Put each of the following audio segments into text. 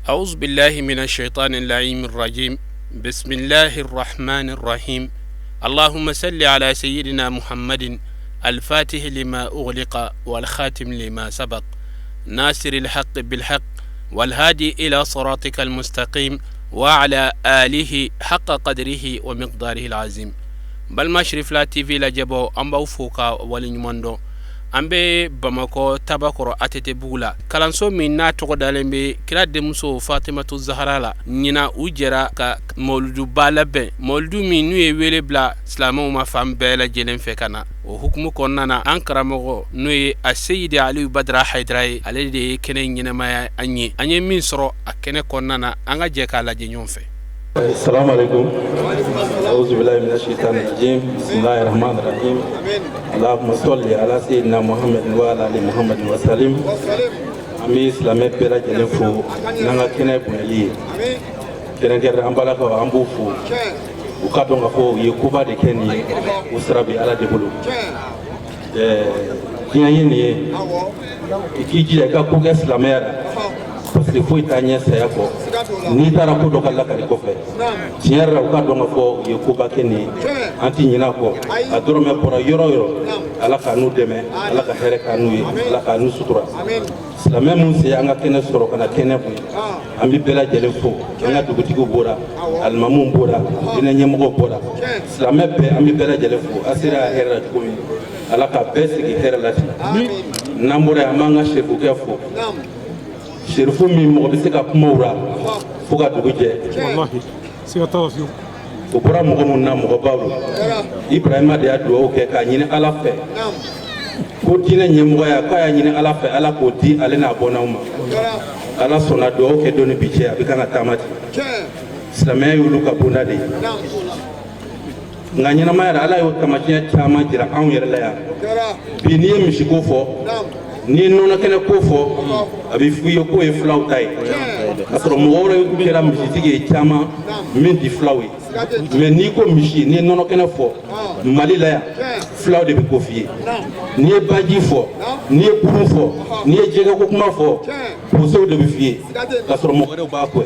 أعوذ بالله من الشيطان اللعين الرجيم. بسم الله الرحمن الرحيم. اللهم صل على سيدنا محمد الفاتح لما أغلق والخاتم لما سبق ناصر الحق بالحق والهادي إلى صراطك المستقيم وعلى آله حق قدره ومقداره العظيم. بل ما شرف لا تي في لا جبو أمبو فوكا ولنمندو ambe Bamako tabakoro atete bugula kalanso min na togo dalembe kira demuso Fatimatu Zahra la nyina ujera ka moludu balabe moludu min nu e wele bla islamu ma fam bela jelen fe kana o hukumu konnana an karamogo nu e Sayyidi Ali Badra Haidrai ale de kene nyina ma anye min soro akene konnana anga je kala je nyonfe. السلام عليكم. أعوذ بالله من الشيطان الرجيم. بسم الله الرحمن الرحيم. اللهم صل على سيدنا محمد وعلى آل محمد وسلم. أمي إسلامي بيرا جلفو نانا كنا بنيلي. كنا كنا أمبارك أمبوفو. وكاتون غفو يكوبا دكني وسرابي على دبلو. كنا يني. إكيجي لك كوكا إسلامي parce que foi tanya sayako ni tara ko do kala kari ko fe tiara ka do ngafo ye ko bakeni anti nyina ko adoro me pora yoro ala ka nu deme ala ka here ka nu ala ka nu sutura la même c'est anga kene soro kana kene bu ambi bela jele fo anga dugutigo bora al mamum bora ina nyemo bora la mebe ambi bela jele fo asira hera ko ala ka besi ki hera lati namore amanga shefu kefo Sherifu mi mo be se ka kuma ura fo ka dugu jɛ wallahi se ka taa fiyo o bɔra mɔgɔ mun na mɔgɔ bawo Ibrahima de y'a dugawu kɛ k'a ɲini Ala fɛ ko diinɛ ɲɛmɔgɔya k'a y'a ɲini Ala fɛ Ala k'o di ale n'a bɔnnaw ma Ala sɔnna dugawu kɛ doni bi cɛ a bɛ kan ka taama ten silamɛya y'olu ka bonda de ye nka ɲɛnamaya yɛrɛ Ala y'o taamasiyɛn caman jira anw yɛrɛ la yan bi n'i ye misiko fɔ ni nɔnɔ kɛnɛ ko fɔ a bɛ f'u ye k'o ye fulaw ta ye k'a sɔrɔ mɔgɔ wɛrɛ kɛra misitigi ye caman min di fulaw ye mais n'i ko misi n'i ye nɔnɔ kɛnɛ fɔ Mali la yan fulaw de bɛ ko f'i ye n'i ye baji fɔ n'i ye kurun fɔ n'i ye jɛgɛko kuma fɔ bozow de bɛ f'i ye k'a sɔrɔ mɔgɔ wɛrɛw b'a kɔ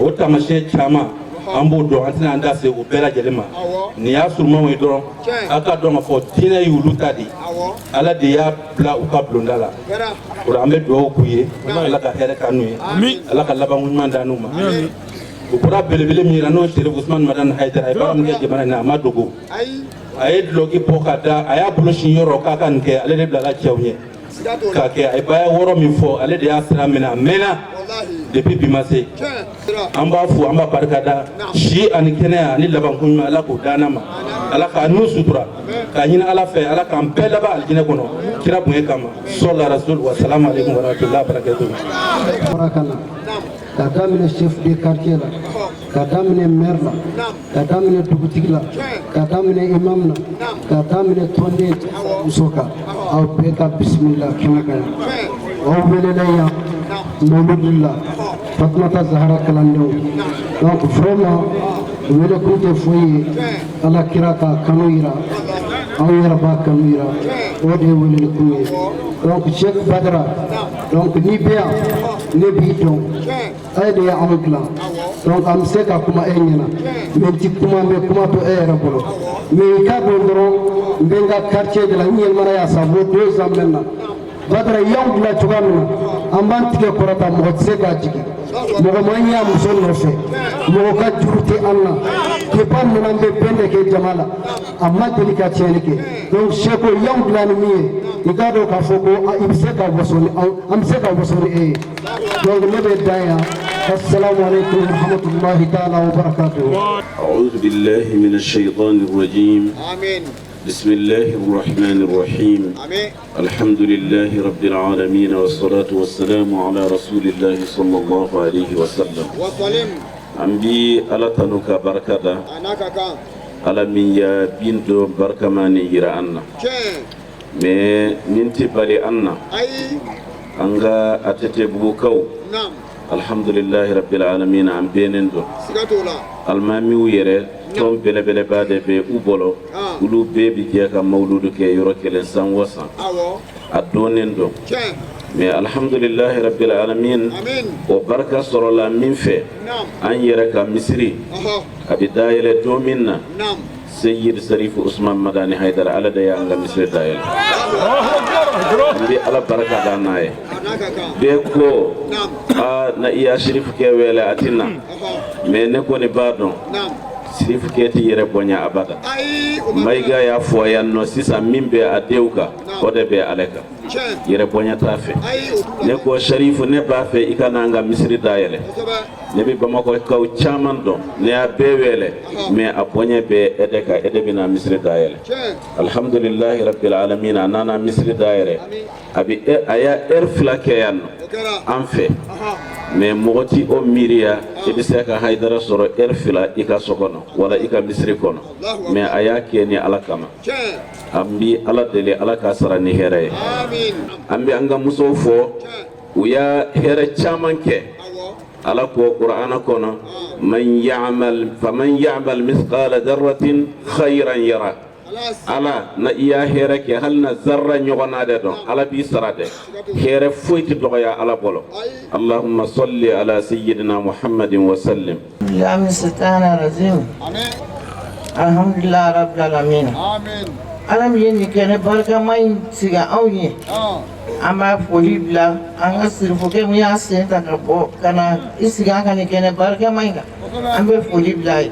o taamasiyɛn caman an b'o dɔn an tɛna an da se o bɛɛ lajɛlen ma nin y'a surumanw ye dɔrɔn a ka dɔn k'a fɔ diinɛ y'olu ta de Ala de y'a bila u ka bulonda la o la an bɛ dugawu k'u ye Ala ka hɛrɛ k'an n'u ye Ala ka laban ɲuman d'an n'u ma o bɔra belebele min yira n'o Sherifu Usmani Madani Haidara a ye baara min kɛ jamana in na a ma dogo a ye duloki bɔ ka da a y'a bolo sin yɔrɔ k'a ka nin kɛ ale de bilala cɛw ɲɛ k'a kɛ a ye baya wɔɔrɔ min fɔ ale de y'a sira minɛ a mɛnna depuis bi ma se an b'a fo an b'a barika da si ani kɛnɛya ani laban ko ɲuman Ala k'o d'an ma Ala k'a nu sutura k'a ɲini Ala fɛ Ala k'an bɛɛ laban alijinɛ kɔnɔ kira bonya kama sɔla rasul wa salamu alaikum wa rahmatullahi wa barakatuh ka daminɛ chef de quartier la ka daminɛ maire la ka daminɛ dugutigi la ka daminɛ imam na ka daminɛ tɔnden muso kan aw bɛɛ ka bisimila kɛnɛ kan aw welela yan Mawludu la Fatimata Zahra kalandenw donc vraiment wele kun tɛ foyi ye Ala kira ka kanu yira anw yɛrɛ b'a kanu yira o de ye weleli kun ye donc Cheikh Badra donc n'i bɛ yan ne b'i dɔn e de ye anw dilan donc an bɛ se ka kuma e ɲɛna mais n ti kuma n bɛ kuma to e yɛrɛ bolo mais i k'a dɔn dɔrɔn n bɛ n ka quartier de la n yɛlɛmana yan ça vaut 2 ans maintenant Badra y'anw dilan cogoya min na an b'an tigɛ kɔrɔta mɔgɔ tɛ se k'a jigin mɔgɔ man y'a muso nɔfɛ mɔgɔ ka juru tɛ an na depuis an nana an bɛ bɛn de kɛ jama la a ma deli ka tiɲɛni kɛ donc Seko y'anw dilan ni min ye i k'a dɔn k'a fɔ ko i bɛ se ka waso ni an bɛ se ka waso ni e ye donc ne bɛ dan yan assalamu alaikum warahmatullahi ta'ala wa barakatuh. أعوذ بالله من الشيطان الرجيم. آمين. بسم الله الرحمن الرحيم. آمين. الحمد لله رب العالمين والصلاة والسلام على رسول الله صلى الله عليه وسلم. أمبي على تنوك بركة على من يا بنتو بركة ماني يرى أنا مي ننتي بالي أنا أنغا أتتبوكو الحمد لله رب العالمين عم بينندو المامي ويرى توم بلا بلا بعد بي أوبولو ولو بيبي كيا كمولود كي يروح كلن سان وسان أدونندو mais alhamdulillahi rabbil alamin o barka sorola min fe an yɛrɛ ka misiri a bɛ dayɛlɛ don min na Sayyid Sarifu Usman Madani Haidara ala da y'an ka misiri dayɛlɛ n bɛ ala barika da n'a ye bɛɛ ko na iya shirifu kɛ wɛlɛ a ti na mais ne kɔni b'a dɔn shirifu kɛ ti yɛrɛ bonya abada Mayiga y'a fɔ yan nɔ sisan min bɛ a denw kan o de bɛ ale kan yɛrɛ bonya t'a fɛ ne ko Sharifu ne b'a fɛ i ka n'an ka misiri dayɛlɛ ne bɛ Bamakɔkaw caman dɔn ne y'a bɛɛ wele mais a bonya bɛ e de kan e de bɛna misiri dayɛlɛ alhamdulillahi rabbil alamin a nana misiri dayɛlɛ a y'a heure 2 kɛ yan nɔ an fɛ mais mɔgɔ ti o miiriya i bɛ se ka Haidara sɔrɔ heure 2 i ka so kɔnɔ wala i ka misiri kɔnɔ mais a y'a kɛ ni ala kama an bi ala deli ala ka sara ni hɛrɛ ye an bɛ an ka musow fɔ u y'a hɛrɛ caman kɛ ala ko Qur'ana kɔnɔ faman ya'mal mithqala dharratin khayran yara ala na iya hɛrɛ kɛ hali na zarra ɲɔgɔnna de dɔn ala b'i sara dɛ hɛrɛ foyi tɛ dɔgɔya ala bolo allahumma salli ala sayyidina muhammadin wa sallim ya misatana razim alhamdulillah rabbil alamin alam ye ni kɛnɛ barikama in siga anw ye an b'a foli bila an ka sirifokɛ mun y'a sen ta ka bɔ ka na i sigi an ka nin kɛnɛ barikama in kan an bɛ foli bila a ye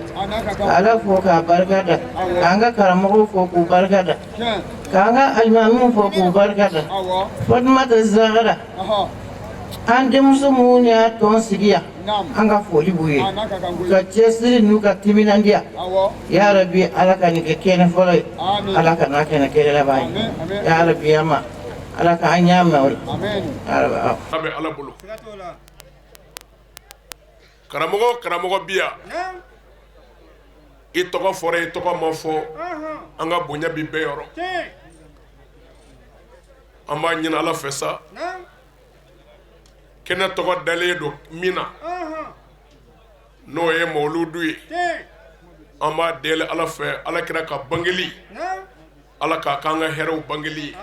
ka ala fo k'a barika da k'an ka karamɔgɔw fo k'u barika da k'an ka alimamiw fo k'u barika da Fatumata Zahara an denmuso minnu y'a tɔn sigi yan an ka foli b'u ye ka cɛsiri n'u ka timinandiya ya rabi ala ka nin kɛ kɛnɛ fɔlɔ ye ala ka n'a kɛnɛ kɛnɛ laban ye ya rabi ama ala ka an y'a mɛn o la abe ala bolo karamɔgɔ biya i tɔgɔ fɔra i tɔgɔ ma fɔ an ka bonya bi bɛɛ yɔrɔ an b'a ɲini ala fɛ sa kɛnɛ tɔgɔ dalen don min na n'o ye mawuludu ye an b'a deli ala fɛ ala kira ka bangeli ala k'a k'an ka hɛrɛw bangeli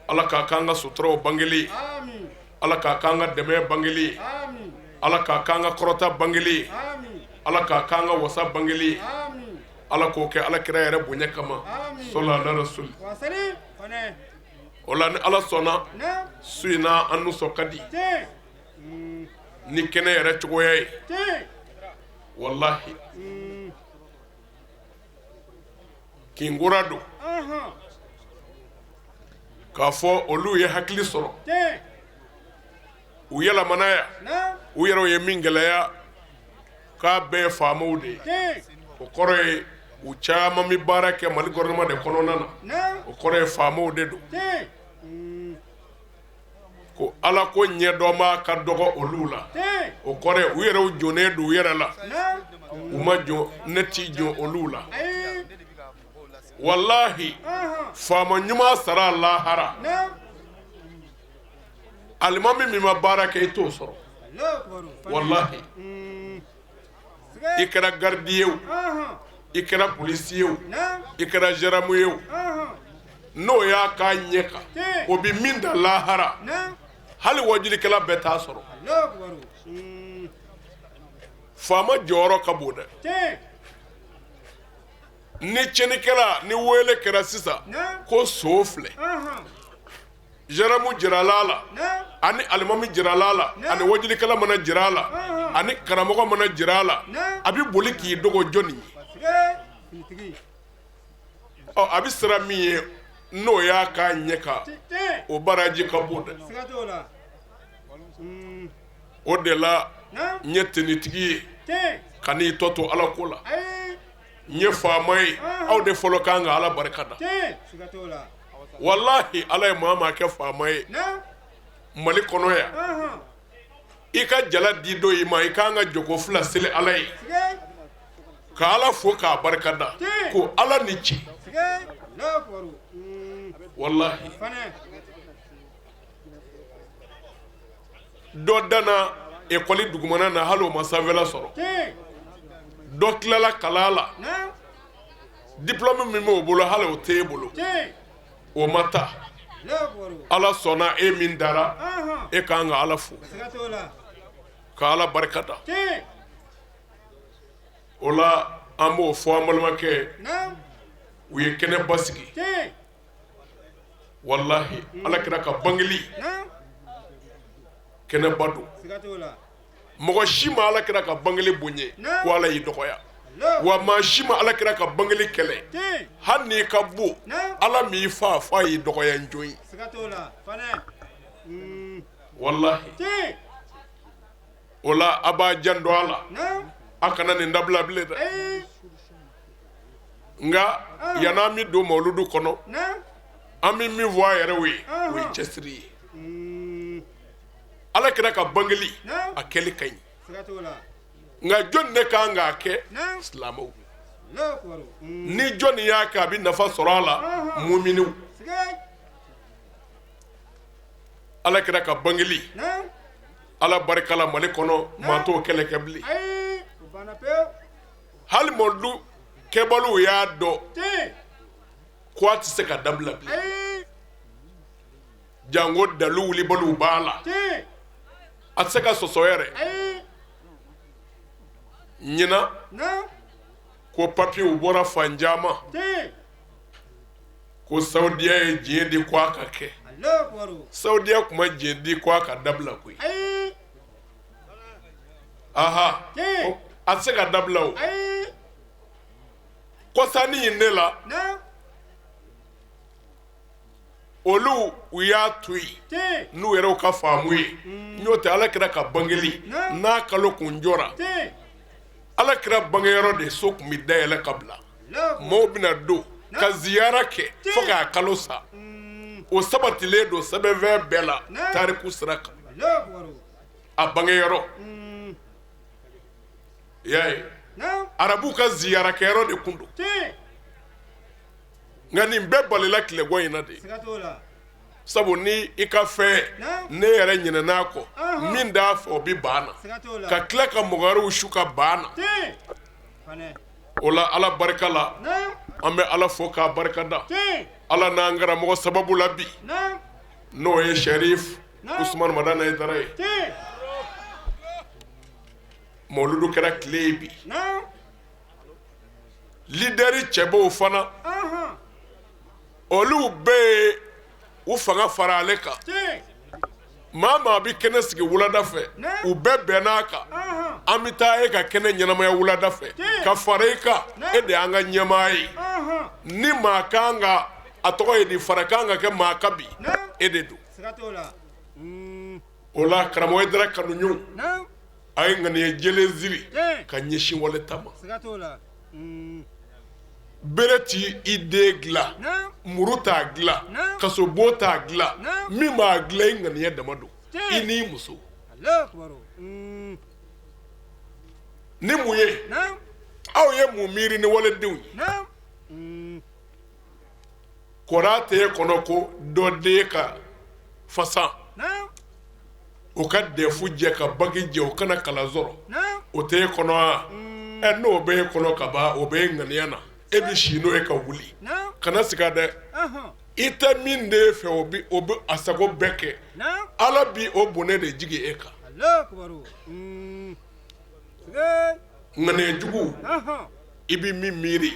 ala k'a k'an ka suturaw bangeli ala k'a k'an ka dɛmɛ bangeli ala k'a k'an ka kɔrɔta bangeli ala k'a k'an ka wasa bangeli ala k'o kɛ ala kira yɛrɛ bonya kama sallallahu alaihi wasallam o la ni ala sɔnna su in na an nusɔ ka di ni kɛnɛ yɛrɛ cogoya ye wallahi kinkura don k'a fɔ olu ye hakili sɔrɔ u yɛlɛmana yan u yɛrɛw ye min gɛlɛya k'a bɛɛ ye faamaw de ye o kɔrɔ ye u caman bɛ baara kɛ Mali gouvernement de kɔnɔna na o kɔrɔ ye faamaw de don ko ala ko ɲɛdɔnba ka dɔgɔ olu la o kɔrɔ ye u yɛrɛw jɔnnen don u yɛrɛ la u ma jɔ ne t'i jɔ olu la wallahi faama ɲuman sara lahara alimami min ma baara kɛ i t'o sɔrɔ wallahi i kɛra gardiye o i kɛra polisi ye o i kɛra gendarme ye o n'o y'a k'a ɲɛ kan o bi min da lahara hali wajilikɛla bɛɛ t'a sɔrɔ faama jɔyɔrɔ ka bon dɛ ni cɛnikɛla ni wele kɛra sisan ko so filɛ gendarme jirala la ani alimami jirala la ani wajilikɛla mana jira la ani karamɔgɔ mana jira la a bi boli k'i dogo jɔnni ye a bi sira min ye n'o y'a k'a ɲɛ kan o baraji ka bon dɛ o de la n ye tenitigi ye ka n'i tɔ to ala ko la n ye faama ye aw de fɔlɔ kan ka ala barika da wallahi ala ye maa maa kɛ faama ye Mali kɔnɔ yan i ka jala di dɔ i ma i kan ka jogo fila seli ala ye ka ala fo k'a barika da ko ala ni ci wallahi dɔ danna ekɔli dugumana na hali o ma sanfɛla sɔrɔ dɔ tilala kalan la diplôme min b'o bolo hali o t'e bolo o ma ta ala sɔnna e min dara e kan ka ala fo ka ala barikada o la an b'o fɔ an balimakɛ u ye kɛnɛ basigi wallahi ala kira ka bangeli kɛnɛ ba don mɔgɔ si ma ala kira ka bangeli bonya ko ala y'i dɔgɔya wa maa si ma ala kira ka bangeli kɛlɛ hali n'i ka bon ala m'i fa y'i dɔgɔya njoyi wallahi o la a b'a janto a la a kana nin dabila bilen dɛ nka yan'an bɛ don mawuludu kɔnɔ an bɛ min fɔ a yɛrɛ o ye cɛsiri ye ala kira ka bangeli a kɛli ka ɲi nka jɔnni de kan k'a kɛ silamɛw ni jɔnni y'a kɛ a bɛ nafa sɔrɔ a la muminiw ala kira ka bangeli ala barikala mali kɔnɔ maa t'o kɛlɛ kɛ bilen hali mɔdu kɛbaliw y'a dɔn ko a tɛ se ka dabila bilen jango dalu wulibaliw b'a la a tɛ se ka sɔsɔ yɛrɛ ɲinan ko papiyew bɔra fan caman ko saudiya ye diɲɛ di ko a ka kɛ saudiya tun ma diɲɛ di ko a ka dabila koyi aha a tɛ se ka dabila o kɔsani in ne la olu u y'a to yen n'u yɛrɛw ka faamu ye n'o tɛ ala kira ka bangeli n'a kalo kun jɔra ala kira bangeyɔrɔ de so tun bɛ dayɛlɛ ka bila maaw bɛna don ka ziyara kɛ fo k'a kalo sa o sabatilen don sɛbɛnfɛn bɛɛ la tariku sira kan a bangeyɔrɔ y'a ye arabu ka ziyara kɛyɔrɔ de kun don nka nin bɛɛ balila tilegɔ in na de sabu ni i ka fɛn ne yɛrɛ ɲinɛn'a kɔ min d'a fɛ o bɛ ban na ka tila ka mɔgɔ wɛrɛw su ka ban na o la ala barika la an bɛ ala fo k'a barikada ala n'an karamɔgɔ sababu la bi n'o ye sharif usman madana Aidara ye mawuludu kɛra tile ye bi lideri cɛbaw fana olu bɛɛ ye u fanga fara ale kan maa maa bɛ kɛnɛ sigi wulada fɛ u bɛɛ bɛnn'a kan an bɛ taa e ka kɛnɛ ɲɛnamaya wulada fɛ ka fara i kan e de y'an ka ɲɛmaa ye ni maa kan ka a tɔgɔ ye di fara kan ka kɛ maa ka bi e de don o la karamɔgɔ Aidara kanuɲɔgɔnw a ye ŋaniya jɛlen ziri ka ɲɛsin wale ta ma bere ti i den dilan muru t'a dilan kasobo t'a dilan min b'a dilan i ŋaniya dama don i n'i muso ni mun ye aw ye mun miiri ni waledenw ye kɔrɔ tɛ kɔnɔ ko dɔ den ka fasa o ka dɛfu jɛ ka bagi jɛ o kana kala sɔrɔ o tɛ kɔnɔ wa n'o bɛ kɔnɔ ka ban o bɛ ŋaniya na e bɛ si n'o ye ka wuli kana siga dɛ i tɛ min de fɛ o bɛ a sago bɛɛ kɛ ala bi o bonɛ de jigi e kan ŋaniya jugu i bɛ min miiri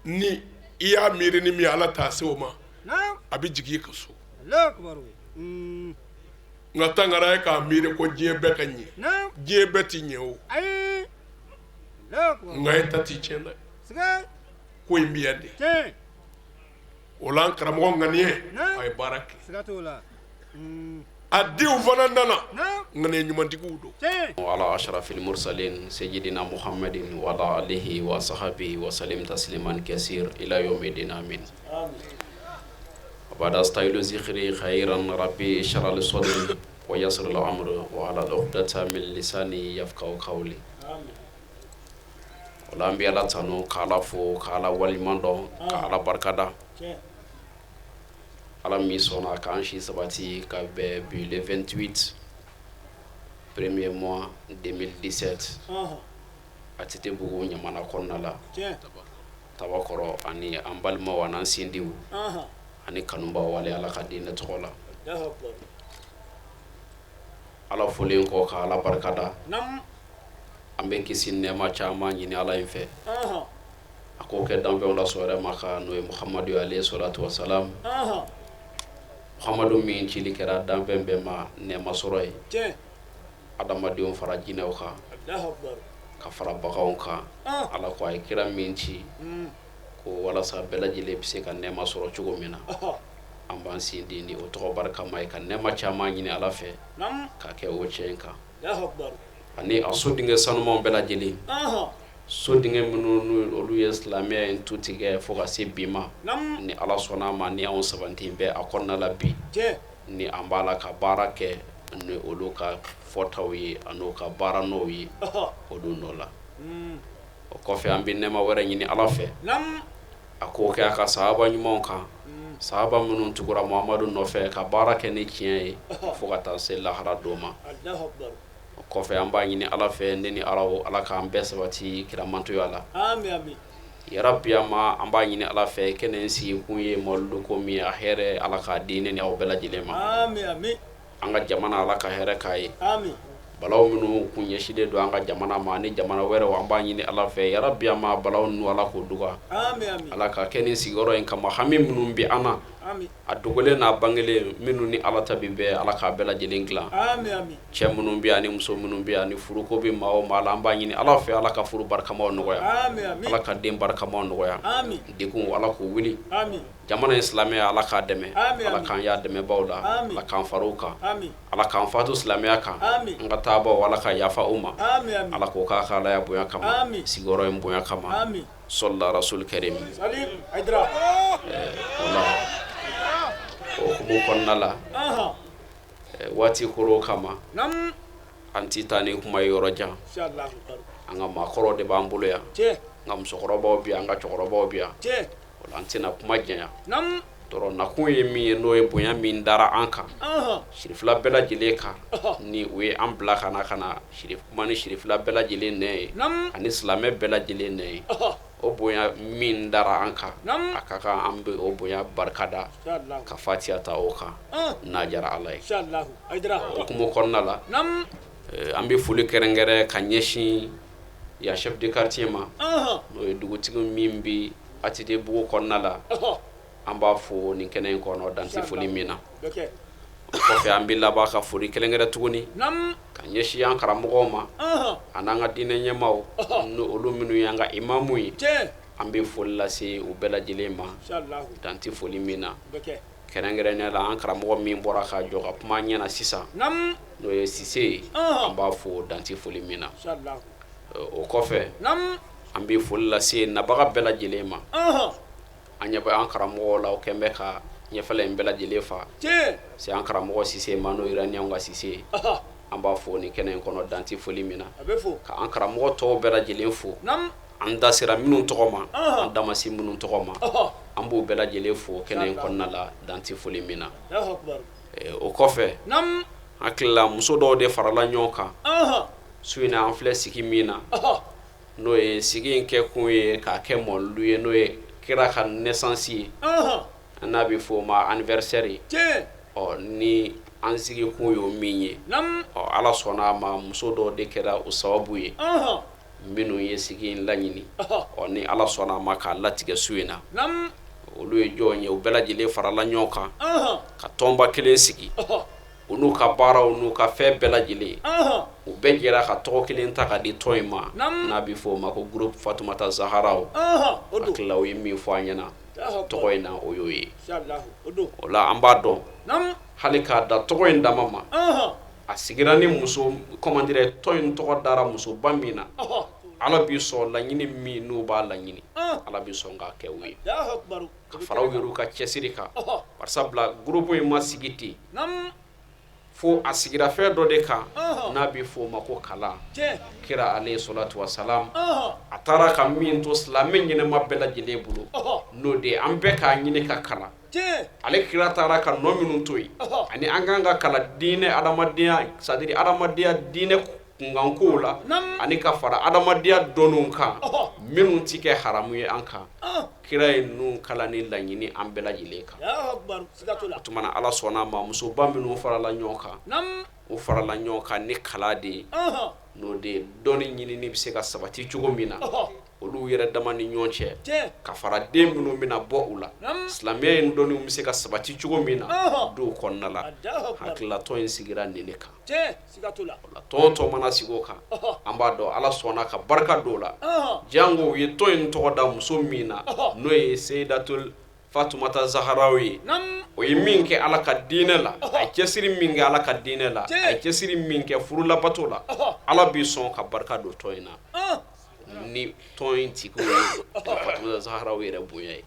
ni i y'a miiri ni min ala t'a se o ma a bɛ jigin i ka so nka tangara ye k'a miiri ko diɲɛ bɛɛ ka ɲɛ diɲɛ bɛɛ ti ɲɛ o nka e ta ti tiɲɛ dɛ ko in bɛ yan de o la an karamɔgɔ ŋaniya a ye baara kɛ a denw fana nana ŋaniya ɲumantigiw don ala ashrafil mursalin sayyidina muhammadin wa ala alihi wa sahbihi wa sallim tasliman kaseer ila yawmiddin amin بعد استايل ذكري خيرا ربي اشرح لي صدري ويسر لي امري وعلى عقدة من لساني يفقهوا قولي ولا امبي الله تانو كالا فو كالا وليماندو كالا بركادا ala mi sɔnna k'an si sabati ka bɛn bi le 28 premier mois 2017 a Tɛtɛbugu ɲamana kɔnɔna la Tabakɔrɔ ani an balimaw an'an sindiw ani kanubaw wale ala ka diinɛ tɔgɔ la ala folen kɔ ka ala barikada an bɛ kisi nɛɛma caman ɲini ala in fɛ a k'o kɛ danfɛnw la sɔrɔ ma ka n'o ye muhamadu alayhi salatu wasalam muhamadu min cili kɛra danfɛn bɛɛ ma nɛɛma sɔrɔ ye adamadenw fara jinɛw kan ka fara baganw kan ala ko a ye kira min ci ko walasa bɛɛ lajɛlen bɛ se ka nɛɛma sɔrɔ cogo min na an b'an sin di ni o tɔgɔ barikama ye ka nɛɛma caman ɲini ala fɛ k'a kɛ o cɛ in kan ani a sodenkɛ sanumanw bɛɛ lajɛlen sodenkɛ minnu olu ye silamɛya in tu tigɛ fo ka se bi ma ni ala sɔnna ma ni anw sabanti bɛ a kɔnɔna la bi ni an b'a la ka baara kɛ ni olu ka fɔtaw ye an'u ka baara n'o ye olu nɔ la o kɔfɛ an bɛ nɛɛma wɛrɛ ɲini ala fɛ a k'o kɛ a ka sahaba ɲumanw kan sahaba minnu tugura muhamadu nɔfɛ ka baara kɛ ni tiɲɛ ye fo ka taa se lahara don ma o kɔfɛ an b'a ɲini ala fɛ ne ni ala k'an bɛɛ sabati kiramantoya la yarabi ama an b'a ɲini ala fɛ kɛnɛ sigi kun ye mawludu ko min a hɛrɛ ala k'a di ne ni aw bɛɛ lajɛlen ma an ka jamana ala ka hɛrɛ k'a ye balaw minnu kun ɲɛsilen don an ka jamana ma ni jamana wɛrɛw an b'a ɲini ala fɛ yarabi ama balaw ninnu ala k'o duga ala ka kɛ nin sigiyɔrɔ in kama hami minnu bi an na a dogolen n'a bangelen minnu ni ala ta bi bɛɛ ala k'a bɛɛ lajɛlen dilan cɛ minnu bi ani muso minnu bi ani furuko bi maa o maa la an b'a ɲini ala fɛ ala ka furu barikamaw nɔgɔya ala ka den barikamaw nɔgɔya degun ala k'o wuli jamana in silamɛya ala k'a dɛmɛ ala k'an y'a dɛmɛbaw la ala k'an far'u kan ala k'an fatu silamɛya kan an ka taabaw ala ka yafa u ma ala k'o k'a ka alaya bonya kama sigiyɔrɔ in bonya kama sɔlila rasul karim o hukumu kɔnɔna la waati koro kama an ti taa ni kuma ye yɔrɔ jan an ka maakɔrɔw de b'an bolo yan an ka musokɔrɔbaw bi yan an ka cɛkɔrɔbaw bi yan o la an tɛna kuma janya dɔrɔn nakun ye min ye n'o ye bonya min dara an kan sirifila bɛɛ lajɛlen kan ni o ye an bila ka na kuma ni sirifila bɛɛ lajɛlen nɛ ye ani silamɛ bɛɛ lajɛlen nɛ ye o bonya min dara an kan a ka kan an bɛ o bonya barikada ka fatiha ta o kan n'a diyara ala ye o hukumu kɔnɔna la an bɛ foli kɛrɛnkɛrɛn ka ɲɛsin ya chef de quartier ma n'o ye dugutigi min bɛ atite bugu kɔnɔna la an b'a fo nin kɛnɛ in kɔnɔ dan tɛ foli min na o kɔfɛ an bɛ laban ka foli kɛrɛnkɛrɛn tuguni ka ɲɛsin an karamɔgɔw ma a n'an ka diinɛ ɲɛmaaw olu minnu y'an ka imamu ye an bɛ foli lase u bɛɛ lajɛlen ma dan tɛ foli min na kɛrɛnkɛrɛnnen la an karamɔgɔ min bɔra ka jɔ ka kuma ɲɛna sisan n'o ye Sise ye an b'a fo dan tɛ foli min na o kɔfɛ an bɛ foli lase nabaga bɛɛ lajɛlen ma an ɲɛ bɛ an karamɔgɔw la o kɛn bɛ ka ɲɛfɛla in bɛɛ lajɛlen fa se an karamɔgɔ Sise ma n'o iraniyanw ka Sise an b'a fo nin kɛnɛ in kɔnɔ dan tɛ foli min na ka an karamɔgɔ tɔw bɛɛ lajɛlen fo an da sera minnu tɔgɔ ma an da ma se minnu tɔgɔ ma an b'o bɛɛ lajɛlen fo kɛnɛ in kɔnɔna la dan tɛ foli min na o kɔfɛ an tilala muso dɔw de farala ɲɔgɔn kan su in na an filɛ sigi min na n'o ye sigi in kɛ kun ye k'a kɛ mɔlidu ye n'o ye kira ka naissance ye n'a bɛ fɔ o ma anniversaire ye ni an sigi kun y'o min ye ala sɔnna a ma muso dɔw de kɛra o sababu ye minnu ye sigi in laɲini ni ala sɔnna a ma k'a latigɛ su in na olu ye jɔn ye u bɛɛ lajɛlen farala ɲɔgɔn kan ka tɔnba kelen sigi u n'u ka baaraw n'u ka fɛn bɛɛ lajɛlen u bɛɛ jɛra ka tɔgɔ kelen ta ka di tɔn in ma n'a bɛ fɔ o ma ko groupe Fatumata Zaharaw a tilala u ye min fɔ an ɲɛna tɔgɔ in na o y'o ye o la an b'a dɔn hali k'a da tɔgɔ in dama ma a sigira ni muso comment dire tɔn in tɔgɔ dara musoba min na ala b'i sɔn laɲini min n'u b'a laɲini ala b'i sɔn k'a kɛ u ye ka fara u yɛrɛw ka cɛsiri kan barisabula groupe in ma sigi ten fo a sigira fɛn dɔ de kan n'a bɛ fɔ o ma ko kalan kira alayhi salatu wasalam a taara ka min to silamɛ ɲɛnɛma bɛɛ lajɛlen bolo n'o de an bɛɛ k'a ɲini ka kalan ale kira taara ka nɔ minnu to yen ani an kan ka kalan diinɛ adamadenya c'est-à-dire adamadenya diinɛ kunkankow la ani ka fara adamadenya dɔnniw kan minnu ti kɛ haramu ye an kan kira ye nun kala ni laɲini an bɛɛ lajɛlen kan o tuma na ala sɔnna ma musoba minnu farala ɲɔgɔn kan o farala ɲɔgɔn kan ni kala de ye n'o de ye dɔnni ɲinini bɛ se ka sabati cogo min na olu yɛrɛ dama ni ɲɔgɔn cɛ ka fara den minnu bɛna bɔ u la silamɛya in dɔnniw bɛ se ka sabati cogo min na duw kɔnɔna la hakilatɔ in sigira nin de kan o la tɔn o tɔn mana sigi o kan an b'a dɔn ala sɔnna ka barika don o la jango u ye tɔn in tɔgɔ da muso min na n'o ye seyidatul fatumata zaharaw ye o ye min kɛ ala ka diinɛ la a ye cɛsiri min kɛ ala ka diinɛ la a ye cɛsiri min kɛ furulabato la ala b'i sɔn ka barika don tɔn in na ni tɔn in tigiw ye fatumata zaharaw yɛrɛ bonya ye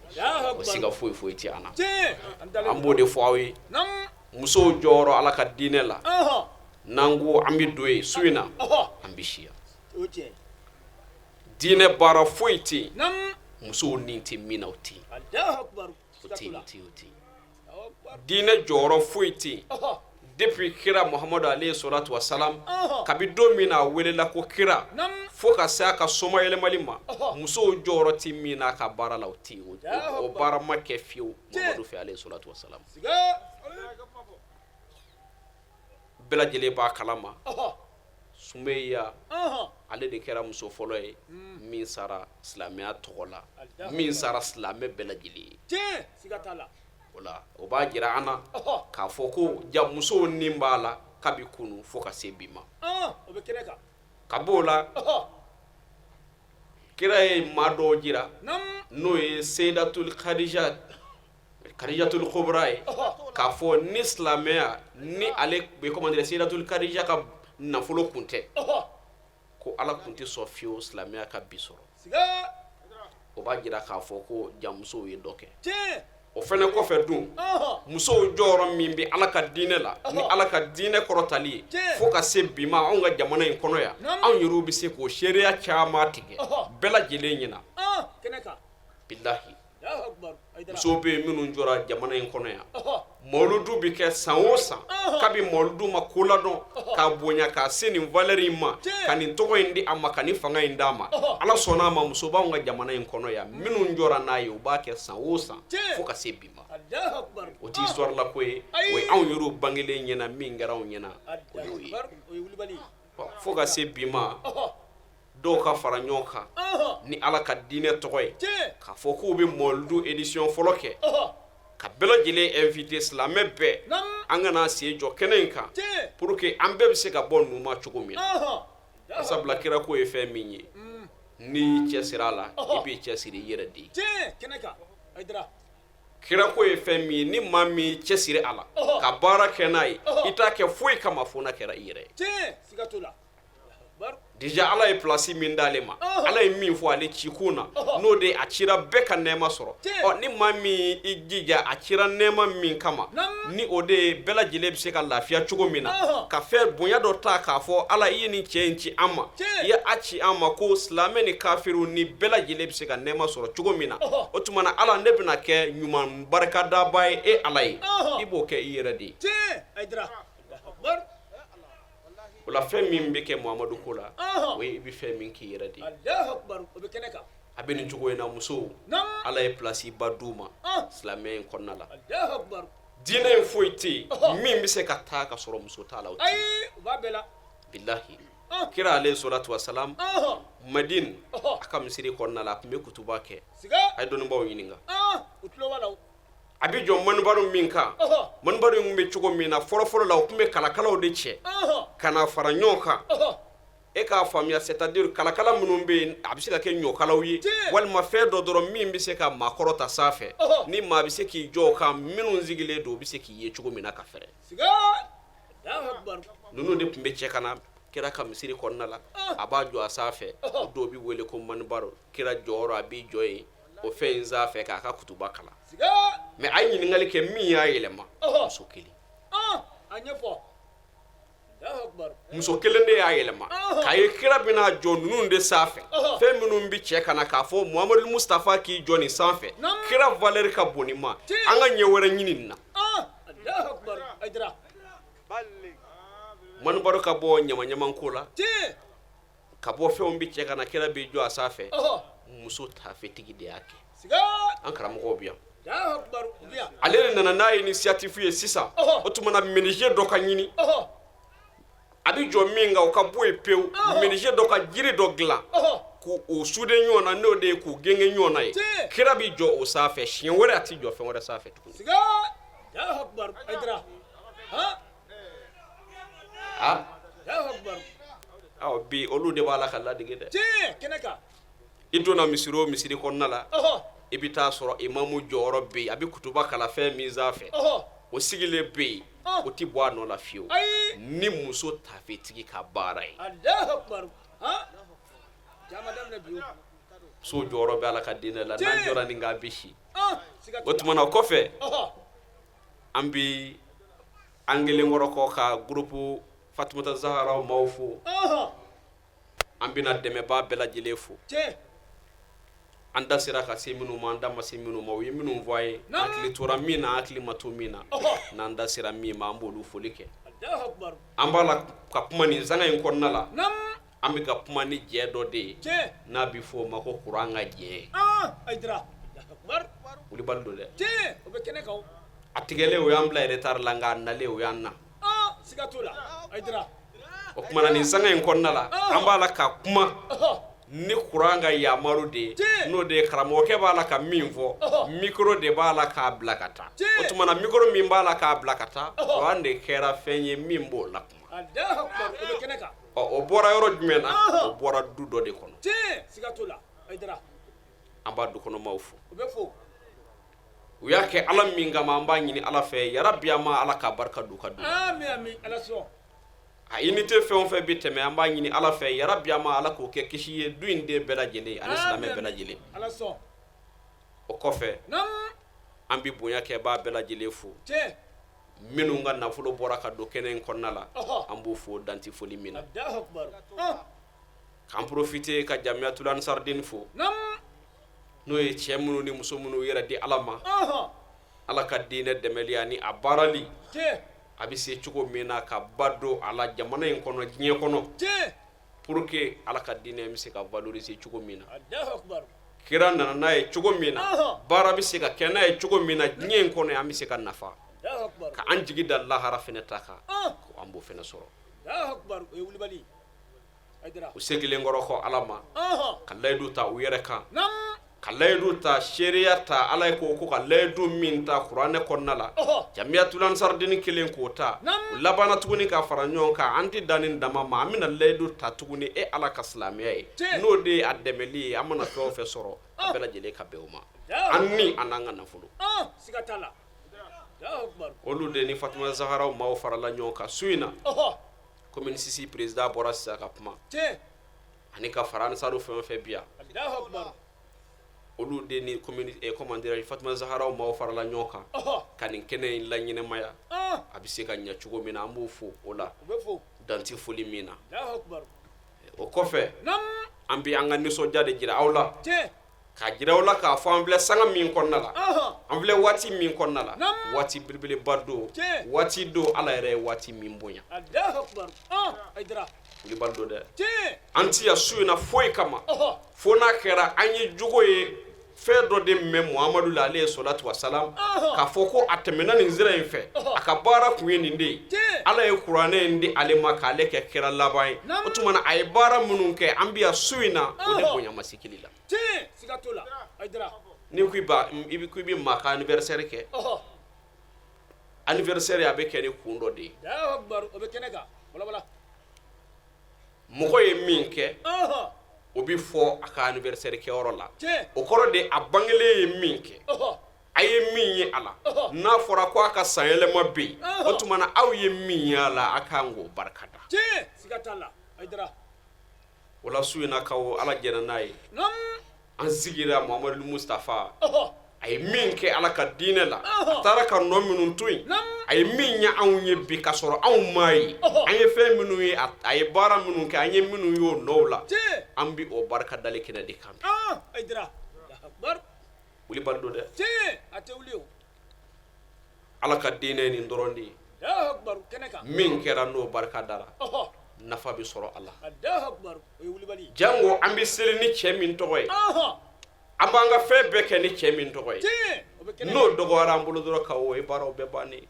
o siga foyi foyi ti an na an b'o de fɔ aw ye musow jɔyɔrɔ ala ka diinɛ la n'an ko an bɛ don yen su in na an bɛ siya diinɛ baara foyi tɛ yen musow ni tɛ min na o tɛ yen diinɛ jɔyɔrɔ foyi tɛ yen depuis kira muhammadu alayhi salatu wasalam kabi don min na a welela ko kira fo ka se a ka soma yɛlɛmali ma musow jɔyɔrɔ tɛ min na a ka baara la o tɛ yen o baara ma kɛ fiyewu muhammadu fɛ alayhi salatu wasalam bɛɛ lajɛlen b'a kalama Sumeya ale de kɛra muso fɔlɔ ye min sara silamɛya tɔgɔ la min sara silamɛ bɛɛ lajɛlen ye ola o b'a jira an na k'a fɔ ko ja musow ni b'a la kabi kunu fo ka se bi ma ka b'o la kira ye maa dɔw jira n'o ye seyidatul kadijatul kubra ye k'a fɔ ni silamɛya ni ale bɛ commandé seyidatul kadija ka nafolo kun tɛ ko ala kun tɛ sɔn fiyewu silamɛya ka bi sɔrɔ o b'a jira k'a fɔ ko ja musow ye dɔ kɛ o fɛnɛ kɔfɛ dun musow jɔyɔrɔ min bɛ ala ka diinɛ la ni ala ka diinɛ kɔrɔtali ye fo ka se bi ma anw ka jamana in kɔnɔ yan anw yɛrɛw bɛ se k'o seereya caman tigɛ bɛɛ lajɛlen ɲɛna bilahi musow bɛ yen minnu jɔra jamana in kɔnɔ yan mawuludu bɛ kɛ san o san kabi mawuludu ma ko ladɔn k'a bonya k'a se nin valeur in ma ka nin tɔgɔ in di a ma ka nin fanga in d'a ma ala sɔnna a ma muso b'anw ka jamana in kɔnɔ yan minnu jɔra n'a ye u b'a kɛ san o san fo ka se bi ma o tɛ histoire la ko ye o ye anw yɛrɛw bangelen ɲɛna min kɛra anw ɲɛna o y'o ye fo ka se bi ma dɔw ka fara ɲɔgɔn kan ni ala ka diinɛ tɔgɔ ye k'a fɔ k'u bɛ mawuludu édition fɔlɔ kɛ ka bɛɛ lajɛlen invité silamɛ bɛɛ an kana sen jɔ kɛnɛ in kan pour que an bɛɛ bɛ se ka bɔ nu ma cogo min na sabula kira ko ye fɛn min ye n'i cɛsiri a la i b'i cɛsiri i yɛrɛ de ye kira ko ye fɛn min ye ni maa min cɛsiri a la ka baara kɛ n'a ye i t'a kɛ foyi kama fo n'a kɛra i yɛrɛ ye déjà ala ye place min d'ale ma ala ye min fɔ ale cikun na n'o de a cira bɛɛ ka nɛɛma sɔrɔ ni maa min i jija a cira nɛɛma min kama ni o de ye bɛɛ lajɛlen bɛ se ka lafiya cogo min na ka fɛn bonya dɔ ta k'a fɔ ala i ye nin cɛ in ci an ma i ye a ci an ma ko silamɛ ni kafiriw ni bɛɛ lajɛlen bɛ se ka nɛɛma sɔrɔ cogo min na o tuma na ala ne bɛna kɛ ɲuman barikadaba ye e ala ye i b'o kɛ i yɛrɛ de ye o la fɛn min bɛ kɛ muhamadu ko la o ye i bɛ fɛn min k'i yɛrɛ de ye a bɛ nin cogo in na musow ala ye place ba d'u ma silamɛya in kɔnɔna la diinɛ in foyi tɛ yen min bɛ se ka taa ka sɔrɔ muso t'a la o tɛ yen bilahi kira alayhi salatu wasalam madine a ka misiri kɔnɔna la a tun bɛ kutuba kɛ a ye dɔnnibaaw ɲininka a bɛ jɔ manibaro min kan manibaro in tun bɛ cogo min na fɔlɔfɔlɔ la o tun bɛ kalakalaw de cɛ ka na fara ɲɔgɔn kan e k'a faamuya c'est-à-dire kalakala minnu bɛ yen a bɛ se ka kɛ ɲɔkalaw ye walima fɛn dɔ dɔrɔn min bɛ se ka maakɔrɔ ta sanfɛ ni maa bɛ se k'i jɔ o kan minnu sigilen don o bɛ se k'i ye cogo min na ka fɛrɛ ninnu de tun bɛ cɛ ka na kira ka misiri kɔnɔna la a b'a jɔ a sanfɛ o dɔw bɛ wele ko manibaro kira jɔyɔrɔ a b'i jɔ yen o fɛn in sanfɛ k'a ka kutuba kalan mais a ye ɲininkali kɛ min y'a yɛlɛma muso kelen muso kelen de y'a yɛlɛma k'a ye kira bɛna jɔ ninnu de sanfɛ fɛn minnu bɛ cɛ ka na k'a fɔ muhamadu mustafa k'i jɔ nin sanfɛ kira valeur ka bon nin ma an ka ɲɛ wɛrɛ ɲini nin na manibaro ka bɔ ɲamaɲaman ko la ka bɔ fɛnw bɛ cɛ ka na kira b'i jɔ a sanfɛ muso tafetigi de y'a kɛ siga an karamɔgɔw bi yan Allahu akbar biya ale de nana n'a ye initiative ye sisan o tuma na menuisier dɔ ka ɲini a bɛ jɔ min kan o ka bɔ yen pewu menuisier dɔ ka jiri dɔ dilan k'o sude ɲɔgɔn na n'o de ye k'u genge ɲɔgɔn na ye kira bɛ jɔ o sanfɛ siɲɛ wɛrɛ a tɛ jɔ fɛn wɛrɛ sanfɛ tuguni siga Allahu akbar aydra Allahu akbar bi olu de b'a la ka ladege dɛ kɛnɛ kan i donna misiri o misiri kɔnɔna la i bɛ taa sɔrɔ imamu jɔyɔrɔ bɛ yen a bɛ kutuba kala fɛn min sanfɛ o sigilen bɛ yen o tɛ bɔ a nɔ la fiyewu ni muso tafetigi ka baara ye Allahu akbar jama daminɛ bi so jɔyɔrɔ bɛ ala ka diinɛ la n'an jɔra nin k'a bɛ si o tuma na kɔfɛ an bɛ an kelen kɔrɔ kɔ ka groupe Fatumata Zahara maaw fo an bɛna dɛmɛbaa bɛɛ lajɛlen fo an da sera ka se minnu ma an da ma se minnu ma u ye minnu fɔ a ye hakili tora min na hakili ma to min na n'an da sera min ma an b'olu foli kɛ an b'a la ka kuma nin sanga in kɔnɔna la an bɛ ka kuma ni jɛ dɔ de ye n'a bɛ fɔ o ma ko kuran ka jɛ wulibali don dɛ a tigɛlen o y'an bila retard la nka a nalen o y'an na o tuma na nin sanga in kɔnɔna la an b'a la ka kuma ni kuran ka yamaru de n'o de ye karamɔgɔkɛ b'a la ka min fɔ micro de b'a la k'a bila ka taa o tuma na micro min b'a la k'a bila ka taa o an de kɛra fɛn ye min b'o la kuma o bɔra yɔrɔ jumɛn na o bɔra du dɔ de kɔnɔ an b'a dukɔnɔmaw fo u y'a kɛ ala min kama an b'a ɲini ala fɛ yarabi an ma ala ka barika don ka du a unité fɛn o fɛn bɛ tɛmɛ an b'a ɲini ala fɛ yarabi an ma ala k'o kɛ kisi ye du in den bɛɛ lajɛlen ani silamɛ bɛɛ lajɛlen o kɔfɛ an bɛ bonya kɛ b'a bɛɛ lajɛlen fo minnu ka nafolo bɔra ka don kɛnɛ in kɔnɔna la an b'o fo danti foli min na k'an profiter ka Jamiatul Ansardine fo n'o ye cɛ minnu ni muso minnu yɛrɛ di ala ma ala ka diinɛ dɛmɛli ani a baarali a bɛ se cogo min na ka ba don a la jamana in kɔnɔ diɲɛ kɔnɔ pour que ala ka diinɛ bɛ se ka valoriser cogo min na kira nana n'a ye cogo min na baara bɛ se ka kɛ n'a ye cogo min na diɲɛ in kɔnɔ an bɛ se ka nafa ka an jigi da lahara fɛnɛ ta kan ko an b'o fɛnɛ sɔrɔ u segilen kɔrɔ kɔ ala ma ka layidu ta u yɛrɛ kan ka layidu ta seereya ta ala ye ko ka layidu min ta kuranɛ kɔnɔna la Jamiatul Ansardine kelen k'o ta u labanna tuguni ka fara ɲɔgɔn kan an tɛ dan nin dama ma an bɛna layidu ta tuguni ala ka silamɛya ye n'o de ye a dɛmɛli ye an mana fɛn o fɛn sɔrɔ a bɛɛ lajɛlen ka bɛn o ma an ni an n'an ka nafolo olu de ni Fatumata Zahara maaw farala ɲɔgɔn kan su in na komi Sisi président bɔra sisan ka kuma ani ka fara ansaru fɛn o fɛn bi yan olu de ni comment dirais-je Fatumata Zahara maaw farala ɲɔgɔn kan ka nin kɛnɛ in la ɲɛnɛmaya a bɛ se ka ɲɛ cogo min na an b'o fo o la danti foli min na o kɔfɛ an bɛ an ka nisɔndiya de jira aw la ka jira aw la k'a fɔ an filɛ sanga min kɔnɔna la an filɛ waati min kɔnɔna la waati belebeleba don waati don ala yɛrɛ ye waati min bonya wulibali don dɛ an ti ya su in na foyi kama fo n'a kɛra an ye jogo ye fɛn dɔ de mɛn Muhamadu la ale ye salatu wa salam k'a fɔ ko a tɛmɛna nin sira in fɛ a ka baara kun ye nin de ye ala ye kuranɛ in di ale ma k'ale kɛ kɛra laban ye o tuma na a ye baara minnu kɛ an bɛ ya su in na o de bonya ma se kili la ni ko i bɛ maa ka anniversaire kɛ anniversaire a bɛ kɛ ni kun dɔ de ye mɔgɔ ye min kɛ o bɛ fɔ a ka anniversaire kɛyɔrɔ la o kɔrɔ de a bangelen ye min kɛ a ye min ye a la n'a fɔra ko a ka sanyɛlɛma bɛ yen o tuma na aw ye min ye a la a kan k'o barika da o la su in na k'aw ala jɛna n'a ye an sigira Muhamadu Mustafa a ye min kɛ ala ka diinɛ la a taara ka nɔ minnu to yen a ye min ɲɛ anw ye bi ka sɔrɔ anw m'a ye an ye fɛn minnu ye a ye baara minnu kɛ an ye minnu ye o nɔw la an bɛ o barika dali kɛnɛ de kan bi wulibali don dɛ ala ka diinɛ nin dɔrɔn de ye min kɛra n'o barika dara nafa bɛ sɔrɔ a la Allahu akbar o ye wulibali jango an bɛ seli ni cɛ min tɔgɔ ye an b'an ka fɛn bɛɛ kɛ ni cɛ min tɔgɔ ye n'o dɔgɔyara an bolo dɔrɔn ka o ye baaraw bɛɛ bannen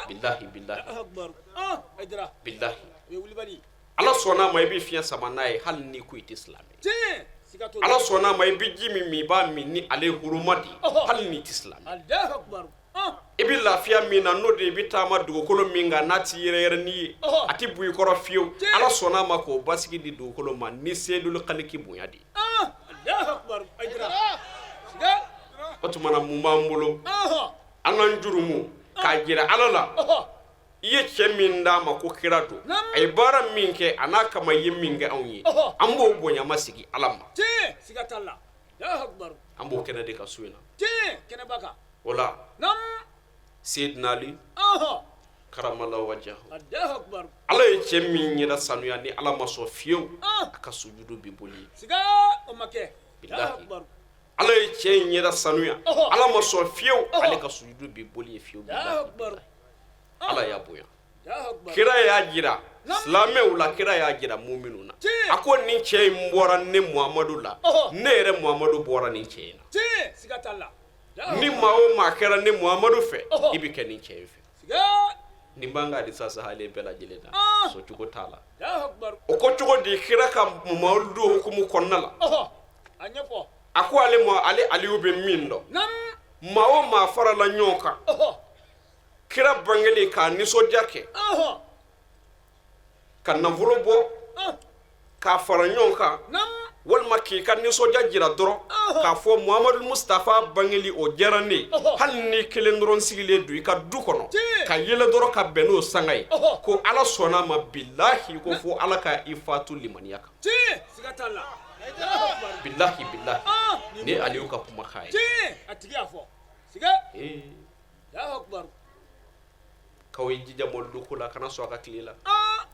bilahi bilahi Allahu akbar Aïdara bilahi o ye wulibali ala sɔnna ma i bɛ fiɲɛ sama n'a ye hali ni ko i tɛ silamɛ ala sɔnna ma i bɛ ji min i b'a min ni ale huruma de hali ni i tɛ silamɛ Allahu akbar i bɛ lafiya min na n'o de i bɛ taama dugukolo min kan n'a ti yɛrɛyɛrɛ n'i ye a ti bu i kɔrɔ fiyewu ala sɔnna ma k'o basigi di dugukolo ma ni seedulu kaliki bonya de Allahu akbar Aïdara o tuma na mun b'an bolo an k'an jurumu k'a jira ala la i ye cɛ min d'a ma ko kira don a ye baara min kɛ a n'a kama i ye min kɛ anw ye an b'o bonya masigi ala ma siga t'a la Allahu akbar an b'o kɛnɛ de ka so in na kɛnɛba kan o la Seydina Ali karamala wajahu Allahu akbar ala ye cɛ min yɛrɛ sanuya ni ala ma sɔn fiyewu a ka sujudu bi boli siga o ma kɛ Allahu akbar ala ye cɛ in yɛrɛ sanuya ala ma sɔn fiyewu ale ka sujudu bi boli ye fiyewu Allahu akbar ala y'a bonya kira y'a jira silamɛw la kira y'a jira muminun na a ko nin cɛ in bɔra ne Muhamadu la ne yɛrɛ Muhamadu bɔra nin cɛ in na siga t'a la ni maa o maa kɛra ne Muhamadu fɛ i bɛ kɛ nin cɛ in fɛ nin b'an ka hadisa sahalen bɛɛ lajɛlen na so cogo t'a la o ko cogo di kira ka Muhamadu hukumu kɔnɔna la a ɲɛfɔ a ko ale Aliyu bɛ min dɔn maa o maa farala ɲɔgɔn kan kira bangeli k'a nisɔndiya kɛ ka nafolo bɔ k'a fara ɲɔgɔn kan walima k'i ka nisɔndiya jira dɔrɔn k'a fɔ Muhamadu Mustafa bangeli o diyara ne hali ni kelen dɔrɔn sigilen don i ka du kɔnɔ ka yɛlɛ dɔrɔn ka bɛn n'o sanga ye ko ala sɔnna ma bilahi ko fo ala ka i fatu limaniya kan bilahi bilahi ni Aliyu ka kuma k'a ye a tigi y'a fɔ siga Allahu akbar k'aw ye jija mɔlidu ko la kana sɔn a ka tile la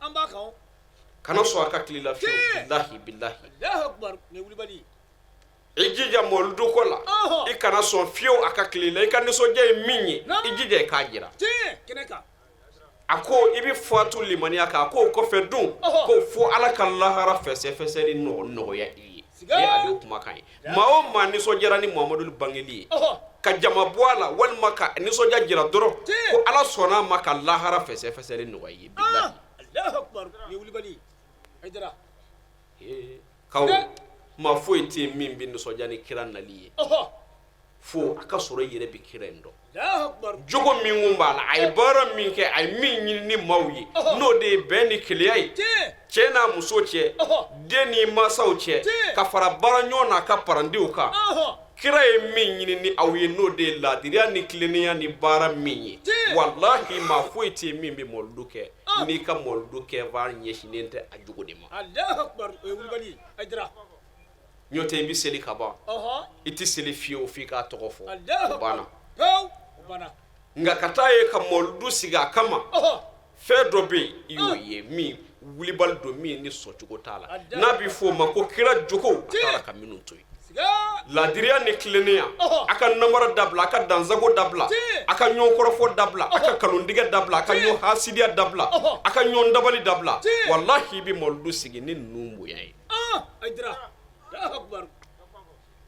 an b'a kan kana sɔn a ka tile la fiyewu bilahi bilahi Allahu akbar ne wulibali i jija mɔlidu ko la i kana sɔn fiyewu a ka tile la i ka nisɔndiya ye min ye i jija i k'a jira kɛnɛ kan a ko i bɛ fatu limaniya kan a ko o kɔfɛ dun ko fo ala ka lahara fɛsɛfɛsɛli nɔgɔya i ye ne Aliyu kumakan ye maa o maa nisɔndiyara ni Muhamadu bangeli ye ka jama bɔ a la walima ka nisɔndiya jira dɔrɔn ko ala sɔnna a ma ka lahara fɛsɛfɛsɛli nɔgɔya i ye bilahi Allahu akbar ne wulibali Aïdara kaw maa foyi tɛ yen min bɛ nisɔndiya ni kira nali ye fo a ka sɔrɔ i yɛrɛ bɛ kira in dɔn jogo min kun b'a la a ye baara min kɛ a ye min ɲini ni maaw ye n'o de ye bɛn ni keleya ye cɛ n'a muso cɛ den ni mansaw cɛ ka fara baara ɲɔgɔn n'a ka parandenw kan kira ye min ɲini ni aw ye n'o de ye ladiriya ni tilennenya ni baara min ye wallahi maa foyi tɛ yen min bɛ mɔlidu kɛ n'i ka mɔlidu kɛ va ɲɛsinnen tɛ a jogo de ma Allahu akbar o ye wulibali Aïdara ɲɔ tɛ i bɛ seli ka ban i tɛ seli fiyewu f'i k'a tɔgɔ fɔ o banna nka ka taa ye ka mɔlidu sigi a kama fɛn dɔ bɛ yen i y'o ye min wulibali don min ni sɔncogo t'a la n'a bɛ f'o ma ko kira jogo a taara ka minnu to yen ladiriya ni tilennenya a ka namara dabila a ka dansago dabila a ka ɲɔgɔn kɔrɔfɔ dabila a ka kalontigɛ dabila a ka ɲɔgɔn hasidiya dabila a ka ɲɔgɔn dabali dabila wallahi i bɛ mɔlidu sigi ni ninnu bonya ye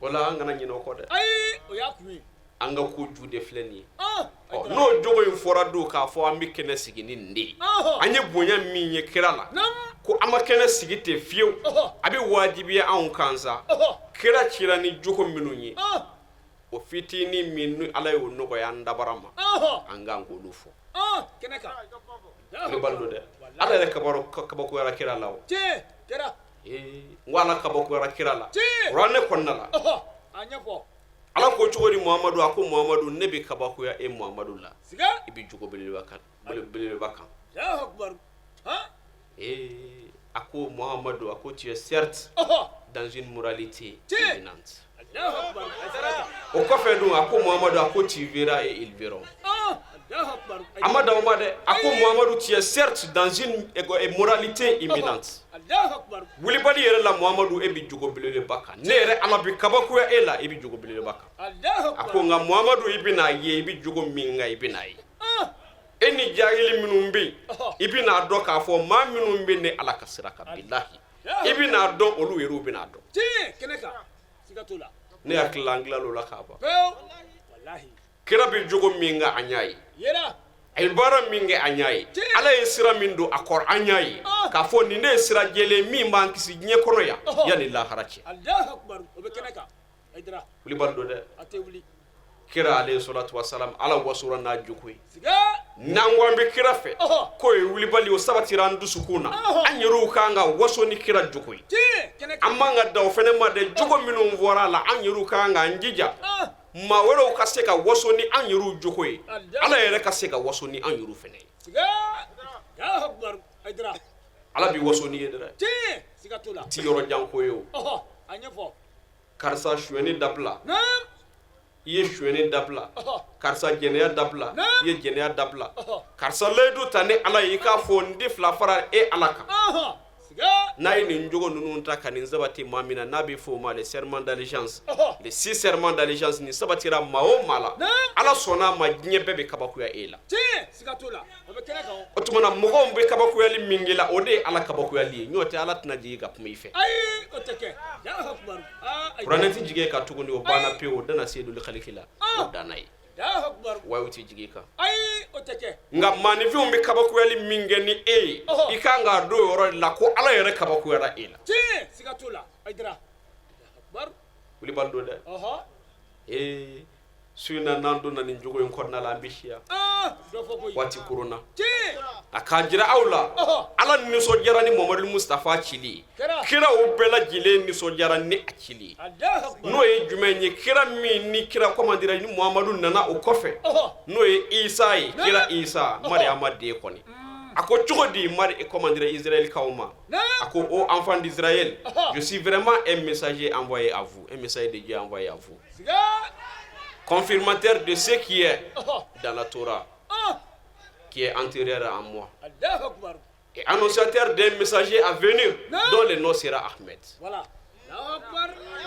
wala an kana ɲinɛ o kɔ dɛ o y'a kun ye an ka ko ju de filɛ nin ye n'o jogo in fɔra don k'a fɔ an bɛ kɛnɛ sigi ni nin de ye an ye bonya min ye kira la ko an ma kɛnɛ sigi ten fiyewu a bɛ wajibiya anw kan sa kira cira ni jogo minnu ye o fitinin min ni ala y'o nɔgɔya an dabara ma an kan k'olu fɔ kɛnɛ kan ne balo dɛ ala yɛrɛ kabakoyara kira la o n ko ala kabakoyara kira la kuranɛ kɔnɔna la a ɲɛfɔ ala ko cogo di Muhamadu a ko Muhamadu ne bɛ kabakoya e Muhamadu la i bɛ jogo belebeleba kan Allahu akbar a ko Muhamadu a ko tu es certes dans une moralité éminente o kɔfɛ dun a ko Muhamadu a ko tu verras et ils verront a ma dan o ma dɛ a ko Muhamadu tu es certes dans une moralité éminente wulibali yɛrɛ la Muhamadu e bɛ jogo belebeleba kan ne yɛrɛ ala bɛ kabakoya e la e bɛ jogo belebeleba kan a ko nka Muhamadu i bɛna ye i bɛ jogo min kan i bɛna ye eni jahili minnu be ibina do ka fo ma minnu be ne ala ka siraka billahi ibina do olu yeru bina do keneka sigatula ne akilangla lo la khaba wallahi kira bi jogo minga anyai yera ibara minga anyai ala yesira mindo akor anyai ka fo ni ne sira jele mi man kisi nye kono ya yani la harachi Allahu akbar obekeneka aidra uli bando de atewuli kira alayhi salatu wassalam ala wasura na jukui siga nangwambe kira fe ko e wuli bali o sabati randu sukuna anyiru kanga waso ni kira jukui amma nga daw fene ma de jugo minu vora la anyiru kanga njija ma wero ka se ka waso ni anyiru jukui ala yere ka se ka waso ni anyiru fene siga ya akbar aidra ala bi waso ni yedra siga tula ti yoro janko yo anyefo karsa shweni dabla nam ye shweni dabla karsa jeneya dabla ye jeneya dabla karsa ledu tane ala yika fo ndi fla fara e alaka na ini njogo nunu ta kanin zabati mamina nabi fo ma le serment d'allégeance les 6 serments d'allégeance ni sabatira mao mala ala sona ma gnye bebe kabakuya ela sigatula obekeneka otumana mogo mbe kabakuya li mingila ode ala kabakuya li nyote ala tunaji ga pumife ay oteke ya akbar pranati jige ka tugundi o bana peo dana sedu li khalikila danai ya akbar wayuti jige ka ay oteke nga mani vi umbe kabakuya li mingeni ikanga do yoro la ko ala yere kabakuya ra ela sigatula aidra akbar uli baldo de suina nando na ninjogo yon korna la ambishia wati corona akajira aula ala ni so jara ni Muhammadu Mustafa chili kira o bela jile ni so jara ni achili no e jumenye kira mi ni kira komandira ni Muhammadu nana o kofe no e Isa kira Isa Maryama de koni ako chogodi mari e commander Israël kauma ako o enfant d'Israël je suis vraiment un messager envoyé à vous un message de Dieu envoyé à vous confirmateur de ce qui est dans la Torah qui est antérieur à moi et annonciateur des messagers à venir dont le nom sera Ahmed voilà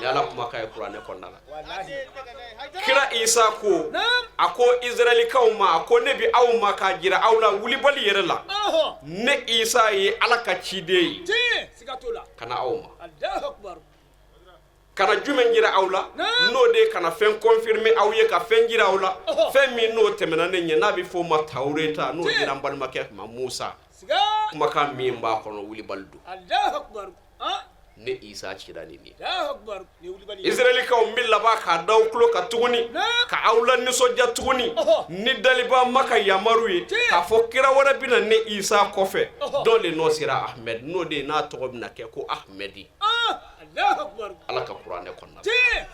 yala kuma kay Qur'an ko nala kira Isa ko ako Israeli kauma ako nebi awma ka jira awla wuli bali yere la ne Isa yi alaka chide sigatula kana awma Allahu akbar kana jumen jira awla no de kana fen confirmer awye ka fen jira awla fen mi no temena ne nyana bi fo ma tawreta no jira mbal make ma Musa kuma ka mi mba kono wuli baldu Allahu akbar ne Isa chira ni Allahu akbar ne wuli bali Israeli ka ummilla ba ka daw klo ka tuguni ka awla ni soja tuguni ni daliba maka yamaruye ka fo kira wara bina ne Isa kofe dole no sira Ahmed no de na to bina ke ko Ahmedi Allahu akbar alaka Qur'an ko na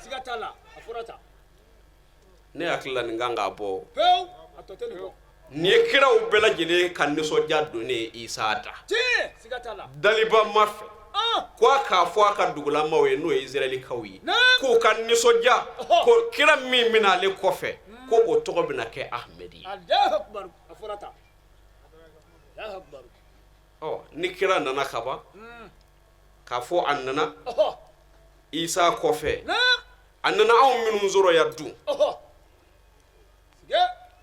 sigatala afurata ne akilla ni nganga bo pew atotene bo ni kira o bela jele kan ni soja do ne Isa ta sigatala daliba mafe kwa ka fo aka dugula mawe no Israeli kawi ko kan ni soja ko kira mi mina le kofe ko o to bina ke Ahmedi Allahu akbar afurata Allahu akbar ni kira nana kaba ka fo annana Isa kofe annana aw minun zoro yaddu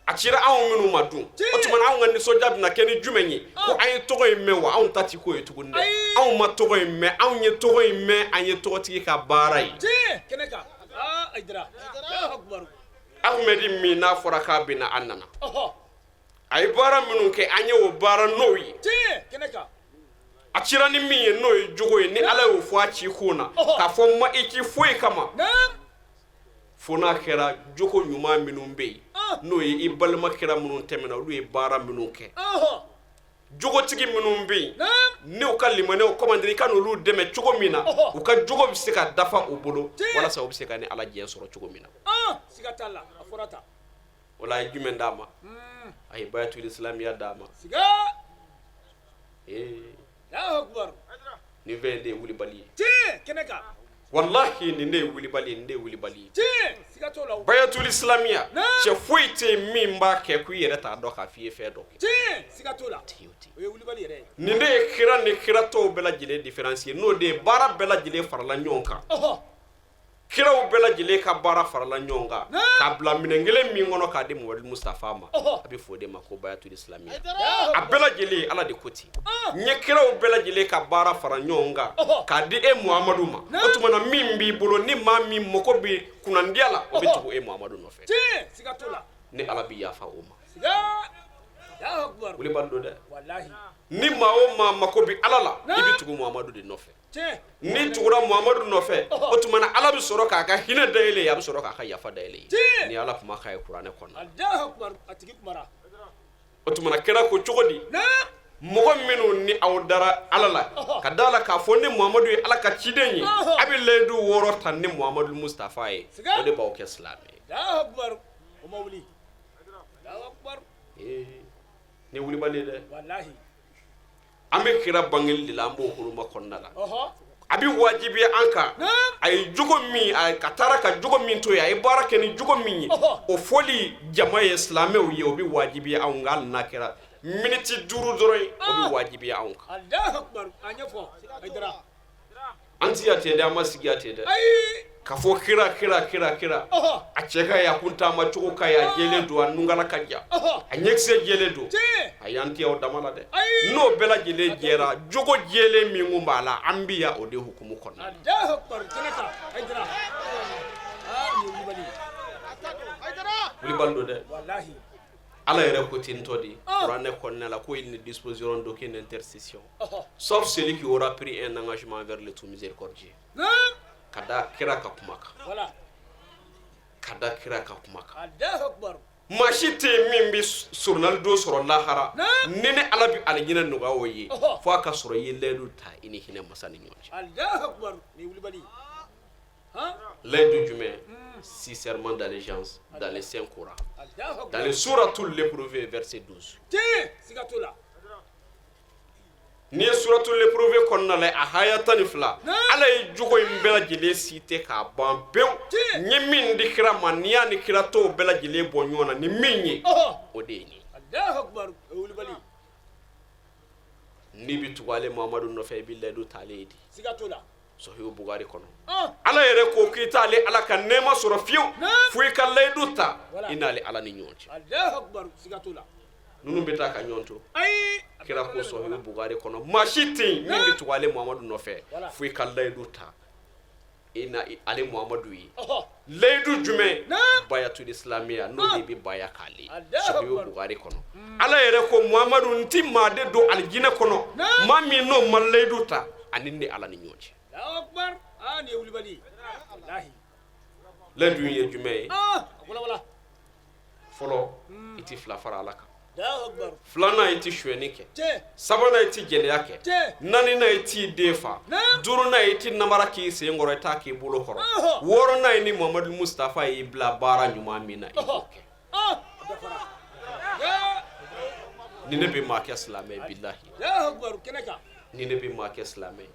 akira aw minun madu otuman aw ngani soja bina keni jumenyi ko ay togo mewa aw tati ko etugunde aw ma togo me aw nye togo me anye togo tiki ka barai keneka aidra Allahu akbar Ahmedi mi na fora ka bina annana ay bara minun ke anye o bara noyi keneka akira ni mi no jogo ni ala o fo achi kuna ka fo ma iki foi kama fona kera joko nyuma minun be no yi ibalma kera minun temena lu e bara minun ke jogo tigi minun be ni o kalima ne o commanderi kan lu deme jogo mina o ka jogo bi se ka dafa o bolo wala sa o bi se ka ni ala je soro jogo mina sigatala afurata wala jumen dama ay bayatul islamiyya dama siga Allahu akbar ni vende wuli bali keneka wallahi ni ne wuli bali sigatola bayatul islamiyya che fuite mimba ke ku yere ta do ka fie fe do sigatola we wuli bali yere ni ne kira to bela jile différencier no de bara bela jile farla nyonka kiraw bela jile ka bara farala nyonga ka bla minengele mi ngono ka de Muhammad Mustafa ma abi fode ma ko bayatul islamia abela jile ala de koti nye kiraw bela jile ka bara fara nyonga ka di Muhammadu ma otumana mimbi bolo ni ma mi moko bi kunandiala obi tugo Muhammadu no fe sigatola ni ala bi yafa uma siga ya akbar wuli bando de wallahi ni ma o ma mako bi alala ibi tugo Muhammadu de no fe ni tugura Muhammadu no fe otumana ala bi soro ka ka hina daile ya bi soro ka ka yafa daile ni ala kuma ka e Qur'an ko na Allahu akbar atigi kumara otumana kera ko chogodi mogo minu ni awdara alala kadala ka fonde Muhammadu ala ka cidenyi abi ledu woro tan ni Muhammadu Mustafa e o de bawo ke islami Allahu akbar o mawli Allahu akbar ni wuli bale de wallahi ambe kira bangil dilambo huruma konnala abi wajibi anka ay jugo mi ay katara ka jugo min to ay baraka ni jugo min o foli jama islami o yobi wajibi angal nakira miniti duru doroy o bi wajibi anka Allahu akbar anyafo aidara anti ya tede amasigia tede kafo kira a ceka ya kunta ma cugo ka ya jele do anungala kanja a nyekse jele do ayanti ya odamala de no bela jele jera jugo jele mi ngumbala ambiya o de hukumu konna Allahu akbar tenaka aidara ni wibali wuli bando de wallahi ala yere ko tintodi Qur'an konna la ko une disposition d'aucune intercession sauf celui qui aura pris un engagement vers le tout miséricordieux kada kira ka kumaka wala kada kira ka kumaka Allahu akbar mashite min bi surnal do soro lahara nene alabi aljina nuga woyi fo aka soro yeledu ta ini hine masani nyonji Allahu akbar ni wulibali l'aide du jumain si serment d'allégeance dans les saints Coran dans les souratul l'éprouvé verset 12 sigatola ni suratul l'éprouvé konna la ahayatan fla ala jugo imbela jile site ka bambe nyimin dikira mania ni kirato bela jile bonyona ni minyi odeni Allahu akbar wulibali ni bitwale Muhammadu no fe billahi do taledi sigatola Sahih Bukhari kono ala yere ko kitale ala kan nema sura fiu fuy ka layduta inali ala ni nyonti Allahu akbar sigatola nunu beta ka nyonto kira ko Sahih Bukhari kono mashiti min bitwale Muhammadu no fe fuy ka layduta ina ali Muhammadu yi laydu jume bayatul islamia no bi baya kali Sahih Bukhari kono ala yere ko Muhammadu ntimma de do aljina kono mami no malayduta aninde ala ni nyonti Allahu akbar ni wulibali wallahi laydu ye jume wala folo iti fla fara alaka Allahu akbar flana iti shwenike sabana iti jele yake nani na iti defa duru na iti namara ki se ngoro taki bulo koro woro na ni Muhammad Mustafa ibla bara nyuma mina iboke ni ne be ma ke islamé billahi Allahu akbar kenaka ni ne be ma ke islamé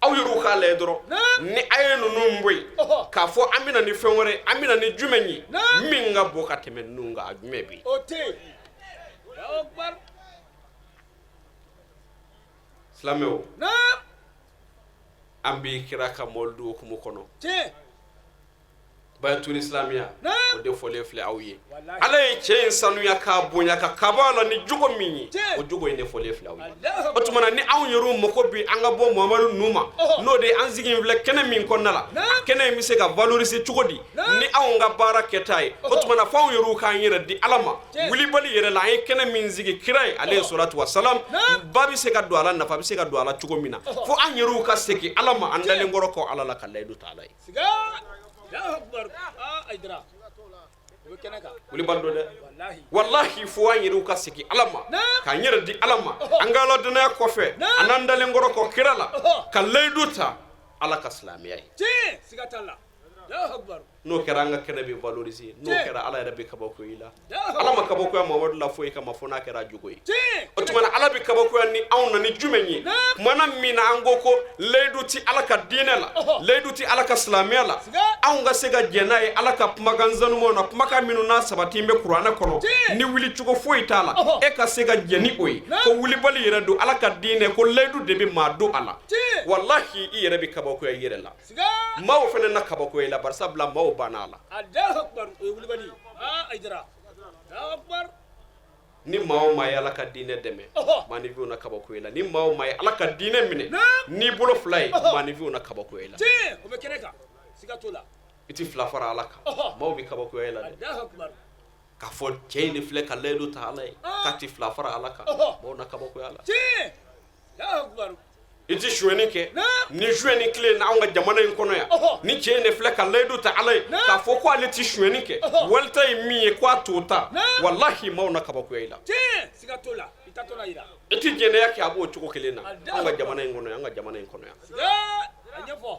aw yuru khale doro ni ayenu numboy ka fo amina ni fenwore amina ni jumenyi minga boka temen nunga ajumebi ote akbar islameo ambi kiraka moldu ko mo kono bayatul islamia o de fole fle awye alay ceen sanu ya ka bonya ka kabala ni jugo minyi o jugo ine fole fle awye otumana ni aw yoru mako bi anga bo Muhammadu numa no de anzigin fle kene min konnala kene mi se ka valoriser chugodi ni aw nga bara ketay otumana faw yoru ka yira di alama wuli bali yere la ay kene min zigi kiray alayhi salatu wassalam babi se ka do ala nafa bi se ka do ala chugo mina fo an yoru ka seki alama andale ngoro ko alala ka laydu taala siga Allahu akbar aidra kenaka wuli bando de wallahi fo anyiru ka siki alama ka nyira di alama angala dana ko fe anandale ngoro ko kirala ka layduta ala ka islamiyai sigatalla Allahu akbar no keranga kene be valoriser no kera ala rabbi kabako ila alama kabako ya Muhammadu la fo kama fona kera jugoy otumana ala bi kabako ni awna ni jumenyi mana mina angoko layduti ala ka dinela layduti ala ka islamiyala awnga sega jenay ala ka maganzanu mona maka minu na sabati me Qur'ana kono ni wili chugo fo itala e ka sega jeni oy ko wuli bali redo ala ka dine ko laydu de be ma do ala wallahi i yɛrɛ bi kabako ya yɛrɛ la maaw fana na kabako la barisa bila maaw banna la Allahu akbar o ye wulibali aydara Allahu akbar ni maaw ma ye ala ka diinɛ dɛmɛ maanifinw na kabako la ni maaw ma ye ala ka diinɛ minɛ ni bolo fila ye maanifinw na kabako la o bɛ kɛnɛ kan siga t'o la i ti fila fara ala kan maaw bi kabako la dɛ Allahu akbar k'a fɔ cɛ in de filɛ ka layidu ta ala ye k'a ti fila fara ala kan maaw na kabako la Allahu akbar i ti suɲɛni kɛ ni suɲɛni tile na anw ka jamana in kɔnɔ yan ni cɛ in de filɛ ka layidu ta ala ye k'a fɔ ko ale ti suɲɛni kɛ walita ye min ye k'a t'o ta wallahi maaw na kabakoya i la siga t'o la i ta t'o la yira i ti jɛnɛya kɛ a b'o cogo kelen na an ka jamana in kɔnɔ yan an ka jamana in kɔnɔ yan a ɲɛfɔ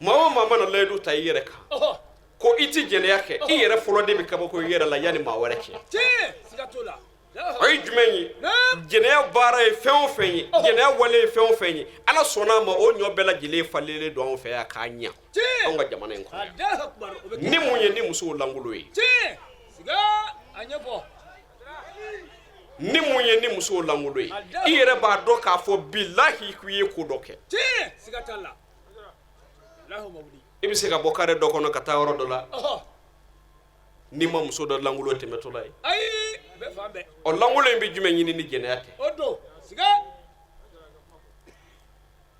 maa o maa mana layidu ta i yɛrɛ kan ko i ti jɛnɛya kɛ i yɛrɛ fɔlɔ de bɛ kabako i yɛrɛ la yanni maa wɛrɛ cɛ siga t'o la o ye jumɛn ye jɛnɛya baara ye fɛn o fɛn ye jɛnɛya wale ye fɛn o fɛn ye ala sɔnna a ma o ɲɔ bɛɛ lajɛlen falenlen don anw fɛ yan k'a ɲɛ anw ka jamana in kɔnɔ ni mun ye ni musow langolo ye siga a ɲɛfɔ ni mun ye ni musow langolo ye i yɛrɛ b'a dɔn k'a fɔ bilahi k'i ye ko dɔ kɛ siga t'a la Allahu mawli i bɛ se ka bɔ kare dɔ kɔnɔ ka taa yɔrɔ dɔ la ni ma muso dɔ langolo tɛmɛtɔla ye ayi bɛɛ fan bɛɛ ɔ langolo in bɛ jumɛn ɲini ni jɛnɛya tɛ o don siga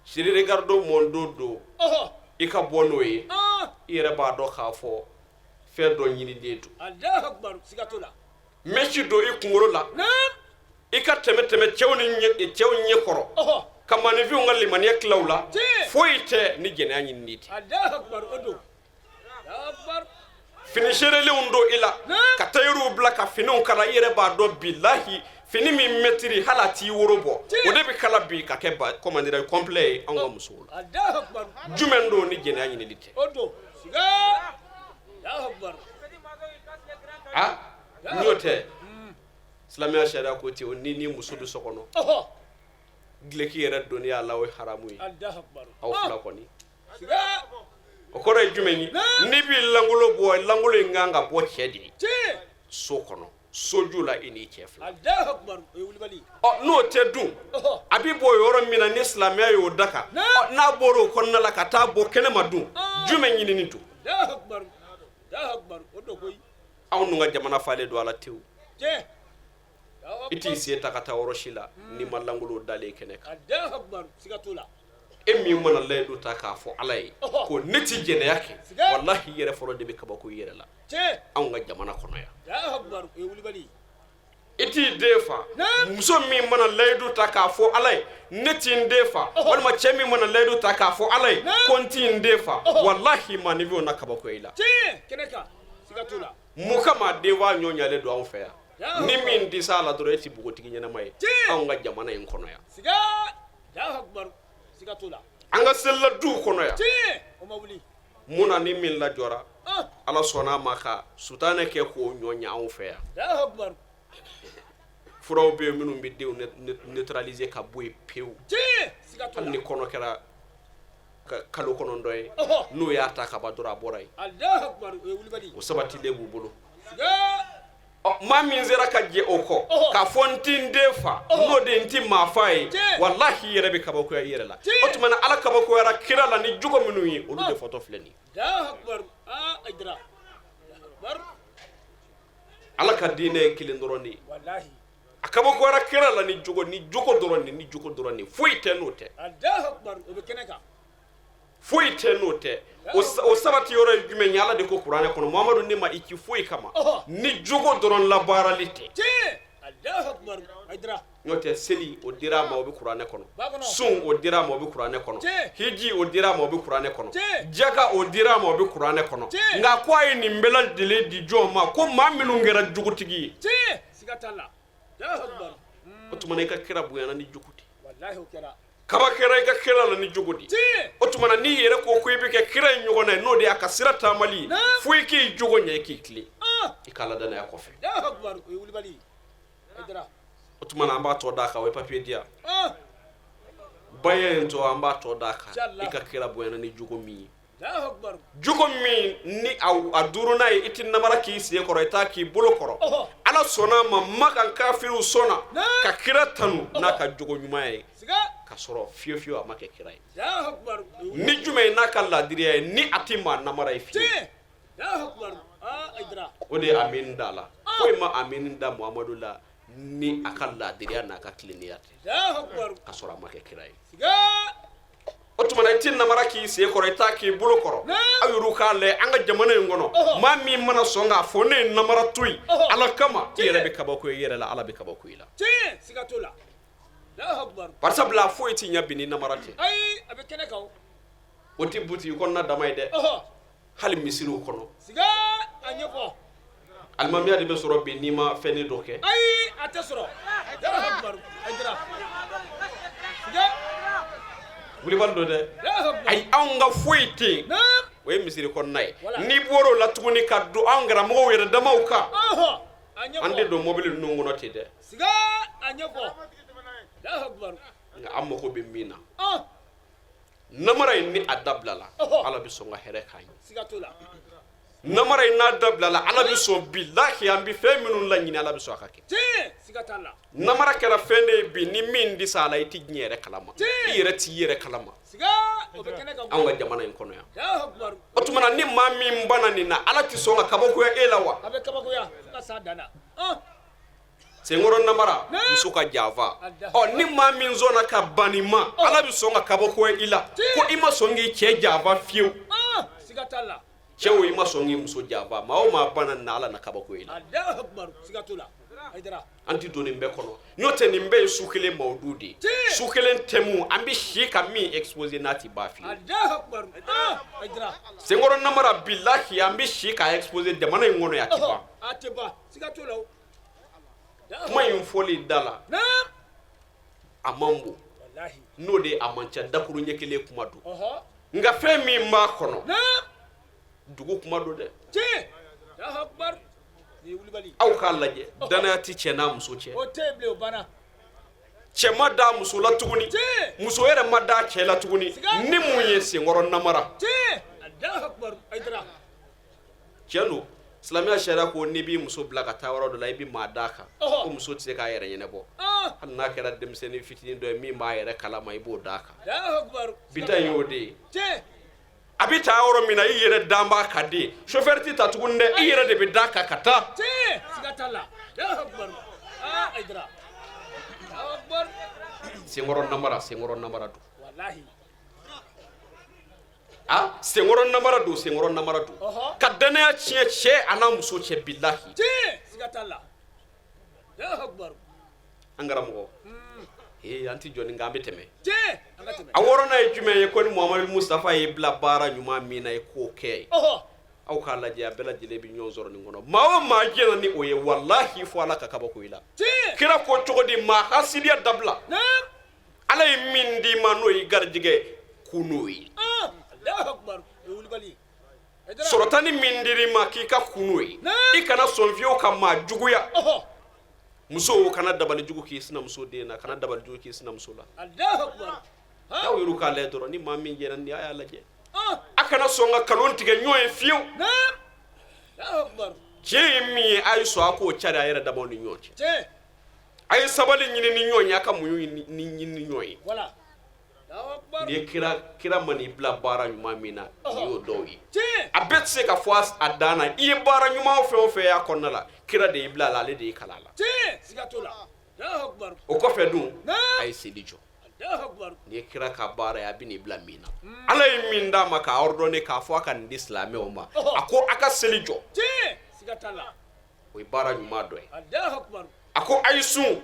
sirire gardo mondo do i ka bɔ n'o ye i yɛrɛ b'a dɔn k'a fɔ fɛn dɔ ɲiniden don Allahu akbar siga t'o la mɛsi don i kunkolo la i ka tɛmɛ cɛw ɲɛ kɔrɔ ka maanifinw ka limaniya tilaw la foyi tɛ ni jɛnɛya ɲinini tɛ Allahu akbar o don Allahu akbar fini seerelenw don i la ka tayiruw bila ka finiw kala i yɛrɛ b'a dɔn bilahi fini min mɛtiri hali a t'i woro bɔ o de bɛ kala bi ka kɛ kɔmandira kɔnpilɛ ye anw ka musow la Allahu akbar jumɛn don ni jɛnɛya ɲinini tɛ o don siga Allahu akbar n'o tɛ silamɛya sariya ko ten o ni muso bɛ so kɔnɔ gileki yɛrɛ donni a la o ye haramu ye Allahu akbar aw fila kɔni siga o kɔrɔ ye jumɛn ye n'i b'i langolo bɔ langolo in kan ka bɔ cɛ de ye so kɔnɔ soju la i n'i cɛ fila Allahu akbar o ye wulibali n'o tɛ dun a bɛ bɔ yɔrɔ min na ni silamɛya y'o da kan n'a bɔra o kɔnɔna la ka taa bɔ kɛnɛ ma dun jumɛn ɲinini don Allahu akbar Allahu akbar o don koyi anw nun ka jamana falen don a la tewu cɛ i t'i sen ta ka taa yɔrɔ si la n'i ma langolo dalen kɛnɛ kan Allahu akbar siga t'o la e min mana layidu ta k'a fɔ ala ye ko ne ti jɛnɛya kɛ wallahi i yɛrɛ fɔlɔ de bɛ kabako i yɛrɛ la anw ka jamana kɔnɔ yan Allahu akbar o ye wulibali i t'i den fa muso min mana layidu ta k'a fɔ ala ye ne ti n den fa walima cɛ min mana layidu ta k'a fɔ ala ye ko n ti n den fa wallahi maanifinw na kabako i la kɛnɛ kan siga t'o la mun kama den b'a ɲɔ ɲalen don anw fɛ yan ni min disa a la dɔrɔn e ti bogotigi ɲɛnama ye anw ka jamana in kɔnɔ yan siga Allahu akbar siga t'o la an ka selila duw kɔnɔ yan o ma wuli mun na ni min lajɔra ala sɔnna a ma ka sutanɛ kɛ k'o ɲɔ ɲɛ anw fɛ yan Allahu akbar furaw bɛ yen minnu bɛ denw neutraliser ka bɔ yen pewu siga t'o la hali ni kɔnɔ kɛra kalo kɔnɔntɔn ye n'o y'a ta ka ban dɔrɔn a bɔra yen Allahu akbar o ye wulibali o sabatilen b'u bolo siga maa min sera ka jɛ o kɔ k'a fɔ n ti n den fa n'o de n ti maa fa ye wallahi i yɛrɛ bɛ kabakoya i yɛrɛ la o tuma na ala kabakoyara kira la ni jogo minnu ye olu de fɔtɔ filɛ nin ye Allahu akbar aydara Allahu akbar ala ka diinɛ ye kelen dɔrɔn de ye wallahi a kabakoyara kira la ni jogo dɔrɔn de ni jogo dɔrɔn de foyi tɛ n'o tɛ Allahu akbar o bɛ kɛnɛ kan foyi tɛ n'o tɛ o sabati yɔrɔ ye jumɛn ye ala de ko kuranɛ kɔnɔ mamadu ne ma i ci foyi kama ni jogo dɔrɔn labaarali tɛ Allahu akbar aydara n'o tɛ seli o dira a ma o bɛ kuranɛ kɔnɔ sun o dira a ma o bɛ kuranɛ kɔnɔ hiji o dira a ma o bɛ kuranɛ kɔnɔ jaka o dira a ma o bɛ kuranɛ kɔnɔ nka ko a ye nin bɛɛ lajɛlen di jɔn ma ko maa minnu kɛra jogotigi ye siga t'a la Allahu akbar o tuma na i ka kira bonyana ni jogo di wallahi o kɛra kaba kɛra i ka kira la ni jogo di o tuma na n'i yɛrɛ ko i bɛ kɛ kira in ɲɔgɔn na ye n'o de y'a ka sira taamali fo i k'i jogo ɲɛ i k'i tilen i ka aladanaya kɔfɛ Allahu akbar o ye wulibali aydara o tuma na an b'a tɔ d'a kan o ye papiye di yan baya in tɔ an b'a tɔ d'a kan i ka kira bonyana ni jogo min ye Allahu akbar jogo min ni a duurunan ye i ti namara k'i sen kɔrɔ i t'a k'i bolo kɔrɔ ala sɔnna a ma makan kafiriw sɔnna ka kira tanu n'a ka jogo ɲuman ye ka sɔrɔ fiye fiye a ma kɛ kira ye Allahu akbar ni jumɛn n'a ka ladiriya ye ni a ti maa namara ye fiye Allahu akbar Aidara o de ye amin da la foyi ma amin da Muhamadu la ni a ka ladiriya n'a ka tileniya tɛ Allahu akbar ka sɔrɔ a ma kɛ kira ye siga o tuma na i ti namara k'i sen kɔrɔ i t'a k'i bolo kɔrɔ aw yɛrɛ k'a lajɛ an ka jamana in kɔnɔ maa min mana sɔn k'a fɔ ne ye namara to yen ala kama i yɛrɛ bɛ kabako ye i yɛrɛ la ala bɛ kabako i la siga t'o la Allahu akbar bari sabula foyi ti ɲɛ bi ni namara tɛ ayi a bɛ kɛnɛ kan o ti butigi kɔnɔna dama ye dɛ hali misiriw kɔnɔ siga a ɲɛfɔ alimamiya de bɛ sɔrɔ bi n'i ma fɛn dɔ kɛ ayi a tɛ sɔrɔ Allahu akbar Aidara siga wulibali don dɛ ayi anw ka foyi tɛ yen o ye misiri kɔnɔna ye n'i bɔr'o la tuguni ka don anw karamɔgɔw yɛrɛ damaw kan an tɛ don mobili ninnu kɔnɔ ten dɛ siga a ɲɛfɔ Allahu akbar nka an mago bɛ min na namara in ni a dabilala ala bɛ sɔn ka hɛrɛ k'an ye siga t'o la namara in n'a dabilala ala bɛ sɔn bilahi an bɛ fɛn minnu laɲini ala bɛ sɔn a ka kɛ siga t'a la namara kɛra fɛn de ye bi ni min di sa a la i tɛ diɲɛ yɛrɛ kalama i yɛrɛ t'i yɛrɛ kalama siga o bɛ kɛnɛ kan anw ka jamana in kɔnɔ yan Allahu akbar o tuma na ni maa min banna nin na ala tɛ sɔn ka kabakoya e la wa a bɛ kabakoya fo ka s'a dan na senkɔrɔ namara muso ka janfa ɔ ni maa min sɔnna ka ban nin ma ala bɛ sɔn ka kabakoya i la ko i ma sɔn k'i cɛ janfa fiyewu siga t'a la cɛw i ma sɔn k'i muso janfa maa o maa banna nin na ala na kabakoya i la Allahu akbar siga t'o la Aidara an ti don nin bɛɛ kɔnɔ n'o tɛ nin bɛɛ ye su kelen mawudu de ye su kelen tɛmu an bɛ si ka min expose n'a ti ban fiyewu Allahu akbar Aidara senkɔrɔ namara bilahi an bɛ si ka expose jamana in kɔnɔ yan a ti ban a tɛ ban siga t'o la kuma in fɔli da la a man bon n'o de a man ca dakuru ɲɛ kelen kuma don nka fɛn min b'a kɔnɔ dugu kuma don dɛ Allahu akbar ni wulibali aw k'a lajɛ danaya tɛ cɛ n'a muso cɛ o tɛ bilen o banna cɛ ma da muso la tuguni muso yɛrɛ ma da cɛ la tuguni ni mun ye senkɔrɔ namara Allahu akbar Aidara tiɲɛ don silamɛya sariya ko n'i b'i muso bila ka taa yɔrɔ dɔ la i bɛ maa d'a kan ko muso tɛ se k'a yɛrɛ ɲɛnabɔ hali n'a kɛra denmisɛnnin fitinin dɔ ye min b'a yɛrɛ kalama i b'o d'a kan Allahu akbar bi ta in y'o de ye a bɛ taa yɔrɔ min na i yɛrɛ dan b'a ka di chauffeur tɛ ta tuguni dɛ i yɛrɛ de bɛ d'a kan ka taa siga t'a la Allahu akbar Aidara Allahu akbar senkɔrɔ namara don wallahi senkɔrɔ namara don ka danaya tiɲɛ cɛ a n'a muso cɛ bilahi siga t'a la Allahu akbar an karamɔgɔ an ti jɔ nin kan an bɛ tɛmɛ an ka tɛmɛ a wɔɔrɔnan ye jumɛn ye ko ni Muhamadu Mustafa ye bila baara ɲuman min na ye k'o kɛ aw k'a lajɛ a bɛɛ lajɛlen bɛ ɲɔgɔn sɔrɔ nin kɔnɔ maa o maa jɛna ni o ye wallahi fo ala ka kabako i la kira ko cogo di maa hasidiya dabila ala ye min d'i ma n'o ye garijɛgɛ ku n'o ye Allahu akbar wulibali sɔrɔtani min dir'i ma k'i ka ku n'o ye i kana sɔn fiyewu ka maa juguya muso kana dabali jugu k'i sinamuso den na kana dabali jugu k'i sinamuso la Allahu akbar aw yɛrɛ k'a lajɛ dɔrɔn ni maa min jɛna ni a y'a lajɛ a kana sɔn ka kalon tigɛ ɲɔgɔn ye fiyewu Allahu akbar tiɲɛ ye min ye a ye sɔn a k'o cari a yɛrɛ damaw ni ɲɔgɔn cɛ a ye sabali ɲini ni ɲɔgɔn ye a ka muɲu ɲini ni ɲɔgɔn ye ni ye kira ma n'i bila baara ɲuman min na ni y'o dɔw ye a bɛɛ tɛ se ka fɔ a dan na i ye baara ɲuman o fɛn o fɛn y'a kɔnɔna la kira de y'i bila a la ale de y'i kala a la siga t'o la Allahu akbar o kɔfɛ dun a ye seli jɔ Allahu akbar ni ye kira ka baara ye a bɛ n'i bila min na ala ye min d'a ma k'a ordonné k'a fɔ a ka nin di silamɛw ma a ko a ka seli jɔ siga t'a la o ye baara ɲuman dɔ ye Allahu akbar a ko a ye sun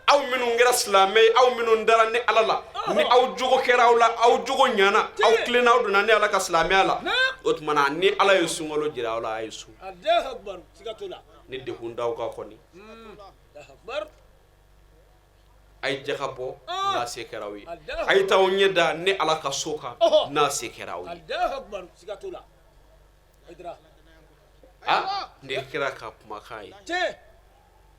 aw minnu kɛra silamɛ ye aw minnu dara ni ala la ni aw jogo kɛra aw la aw jogo ɲana aw tilenna aw donna ni ala ka silamɛya la o tuma na ni ala ye sunkalo jira aw la a ye sun Allahu akbar siga t'o la ni dekun d'aw ka kɔni Allahu akbar a ye jaka bɔ n'a se kɛra aw ye a ye taa aw ɲɛ da ni ala ka so kan n'a se kɛra aw ye Allahu akbar siga t'o la Aidara ni ye kira ka kumakan ye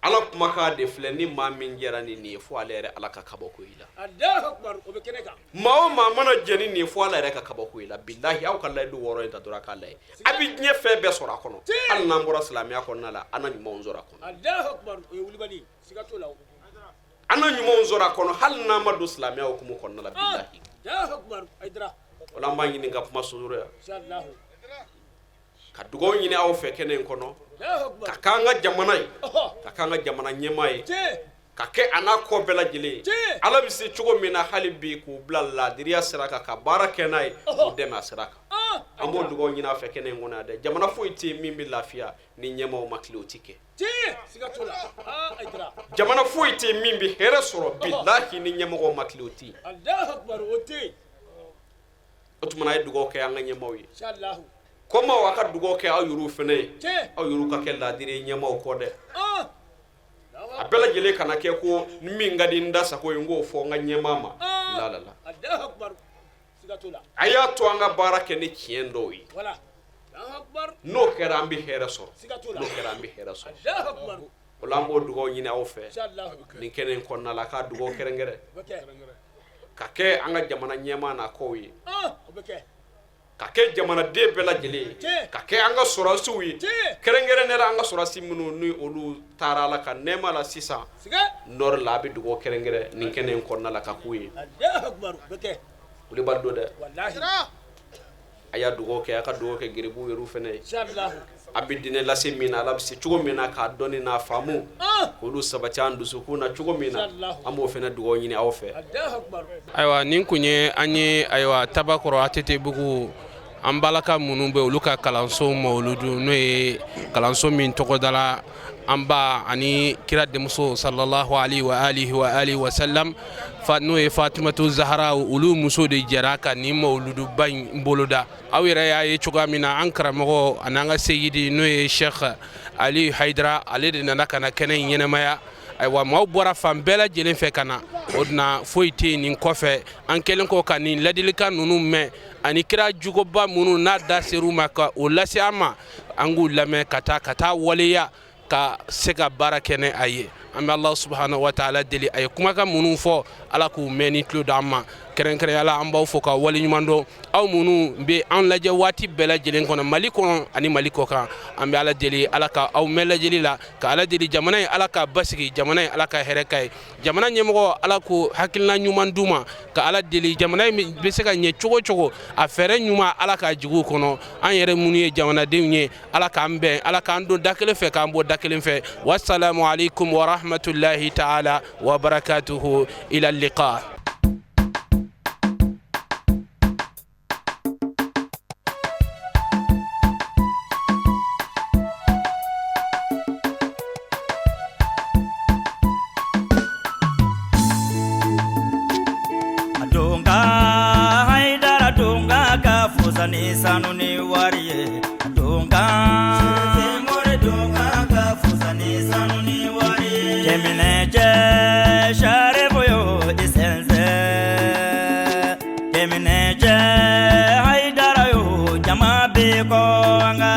ala kumakan de filɛ ni maa min jɛra ni nin ye fo ale yɛrɛ ala ka kabako i la Allahu akbar o bɛ kɛnɛ kan maa o maa mana jɛ ni nin ye fo ala yɛrɛ ka kabako i la bilahi aw ka layidu wɔɔrɔ in ta dɔrɔn a k'a lajɛ a bɛ diɲɛ fɛn bɛɛ sɔrɔ a kɔnɔ hali n'an bɔra silamɛya kɔnɔna la an na ɲumanw sɔrɔ a kɔnɔ Allahu akbar o ye wulibali siga t'o la ana nyumo nzora kono hal na madu islamia hukumu kono la billahi ya akbar aidra wala ma nyini nga puma suru ya inshallah ka dugo nyini aw fe kenen kono ka kanga jamana nyemai ka ke ana ko bela jili ala bi se chugo mina halibi ku blalla diriya siraka ka baraka nay ku dema siraka ambo dugo nyina fe kenen ngona de jamana foyti mimbi lafiya ni nyema o maklotike sigatola aidra jamana foyti mimbi here soro billahi ni nyema o makloti allah akbar oti otumana dugo ke anga nyema wi inshallah koma waka dugo ke ayuru fene ayuru ka ke la dire nyema o kode apela jele kana ke ko minga dinda sako ngo fo nga nyemama la allah akbar sigatola aya to anga barake ni kiendo yi wala allah akbar no kerambi here so sigatola no kerambi here so allah akbar olambo dugo nyine aw fe inshallah ni kenen ko nala ka dugo kerengere ka ke anga jamana nyema na ko yi ka ke jamana de bela jele ka ke anga sura suwi kerengere ne anga sura simunu ni olu tarala ka nema la sisa nor labi dugo kerengere ni kenen ko nala ka kuyi allah akbar uli baldo de wallahi aya dugo ke aka dugo ke giribu yeru fene inshallah abidine la semina la bisi chugo mina ka doni na famu olu sabata andu sukuna chugo mina amo fene dugo nyini awfe allah akbar aywa nin kunye anye aywa tabakoro atete bugu ambalaka munumbe oluka kalanso mauludu no e kalanso min tokodala amba ani kira demuso sallallahu alaihi wa alihi wa sallam fa no e fatimatu zahra ulu muso de jaraka ni mauludu ban boloda awira ya e chugamina ankara mo ananga sayyidi no e sheikh ali haidra ali de nana kana kenen yenema aywa maw bora fam bela jelen fe kana odna foyti nin kofe an kelen ko kan ni ladilika nunu me ani kira jugo ba munu na da seruma ka o lasi ama angu lame kata waliya ka sega barakene aye amma allah subhanahu wa ta'ala deli ay kuma ka munu fo ala ku meni tlo dama keren ala amba fo ka wali nyumando aw munu be an laje wati bela jelen kono maliko ani maliko ka ambe ala deli ala ka aw mela jeli la ka ala deli jamana ala ka basigi jamana ala ka herekay jamana nyemgo ala ku hakilna nyumanduma ka ala deli jamana be se ka nye chogo a fere nyuma ala ka jigu kono an yere munu ye jamana denye ala ka ambe ala ka ando dakele fe ka ambo dakele fe wassalamu alaikum wa rahmatullahi ta'ala wa barakatuhu ila liqa ni sanuni wariye donga more donga ka fusani sanuni wariye kemine je share boyo isenze kemine je haidara yo jama be ko anga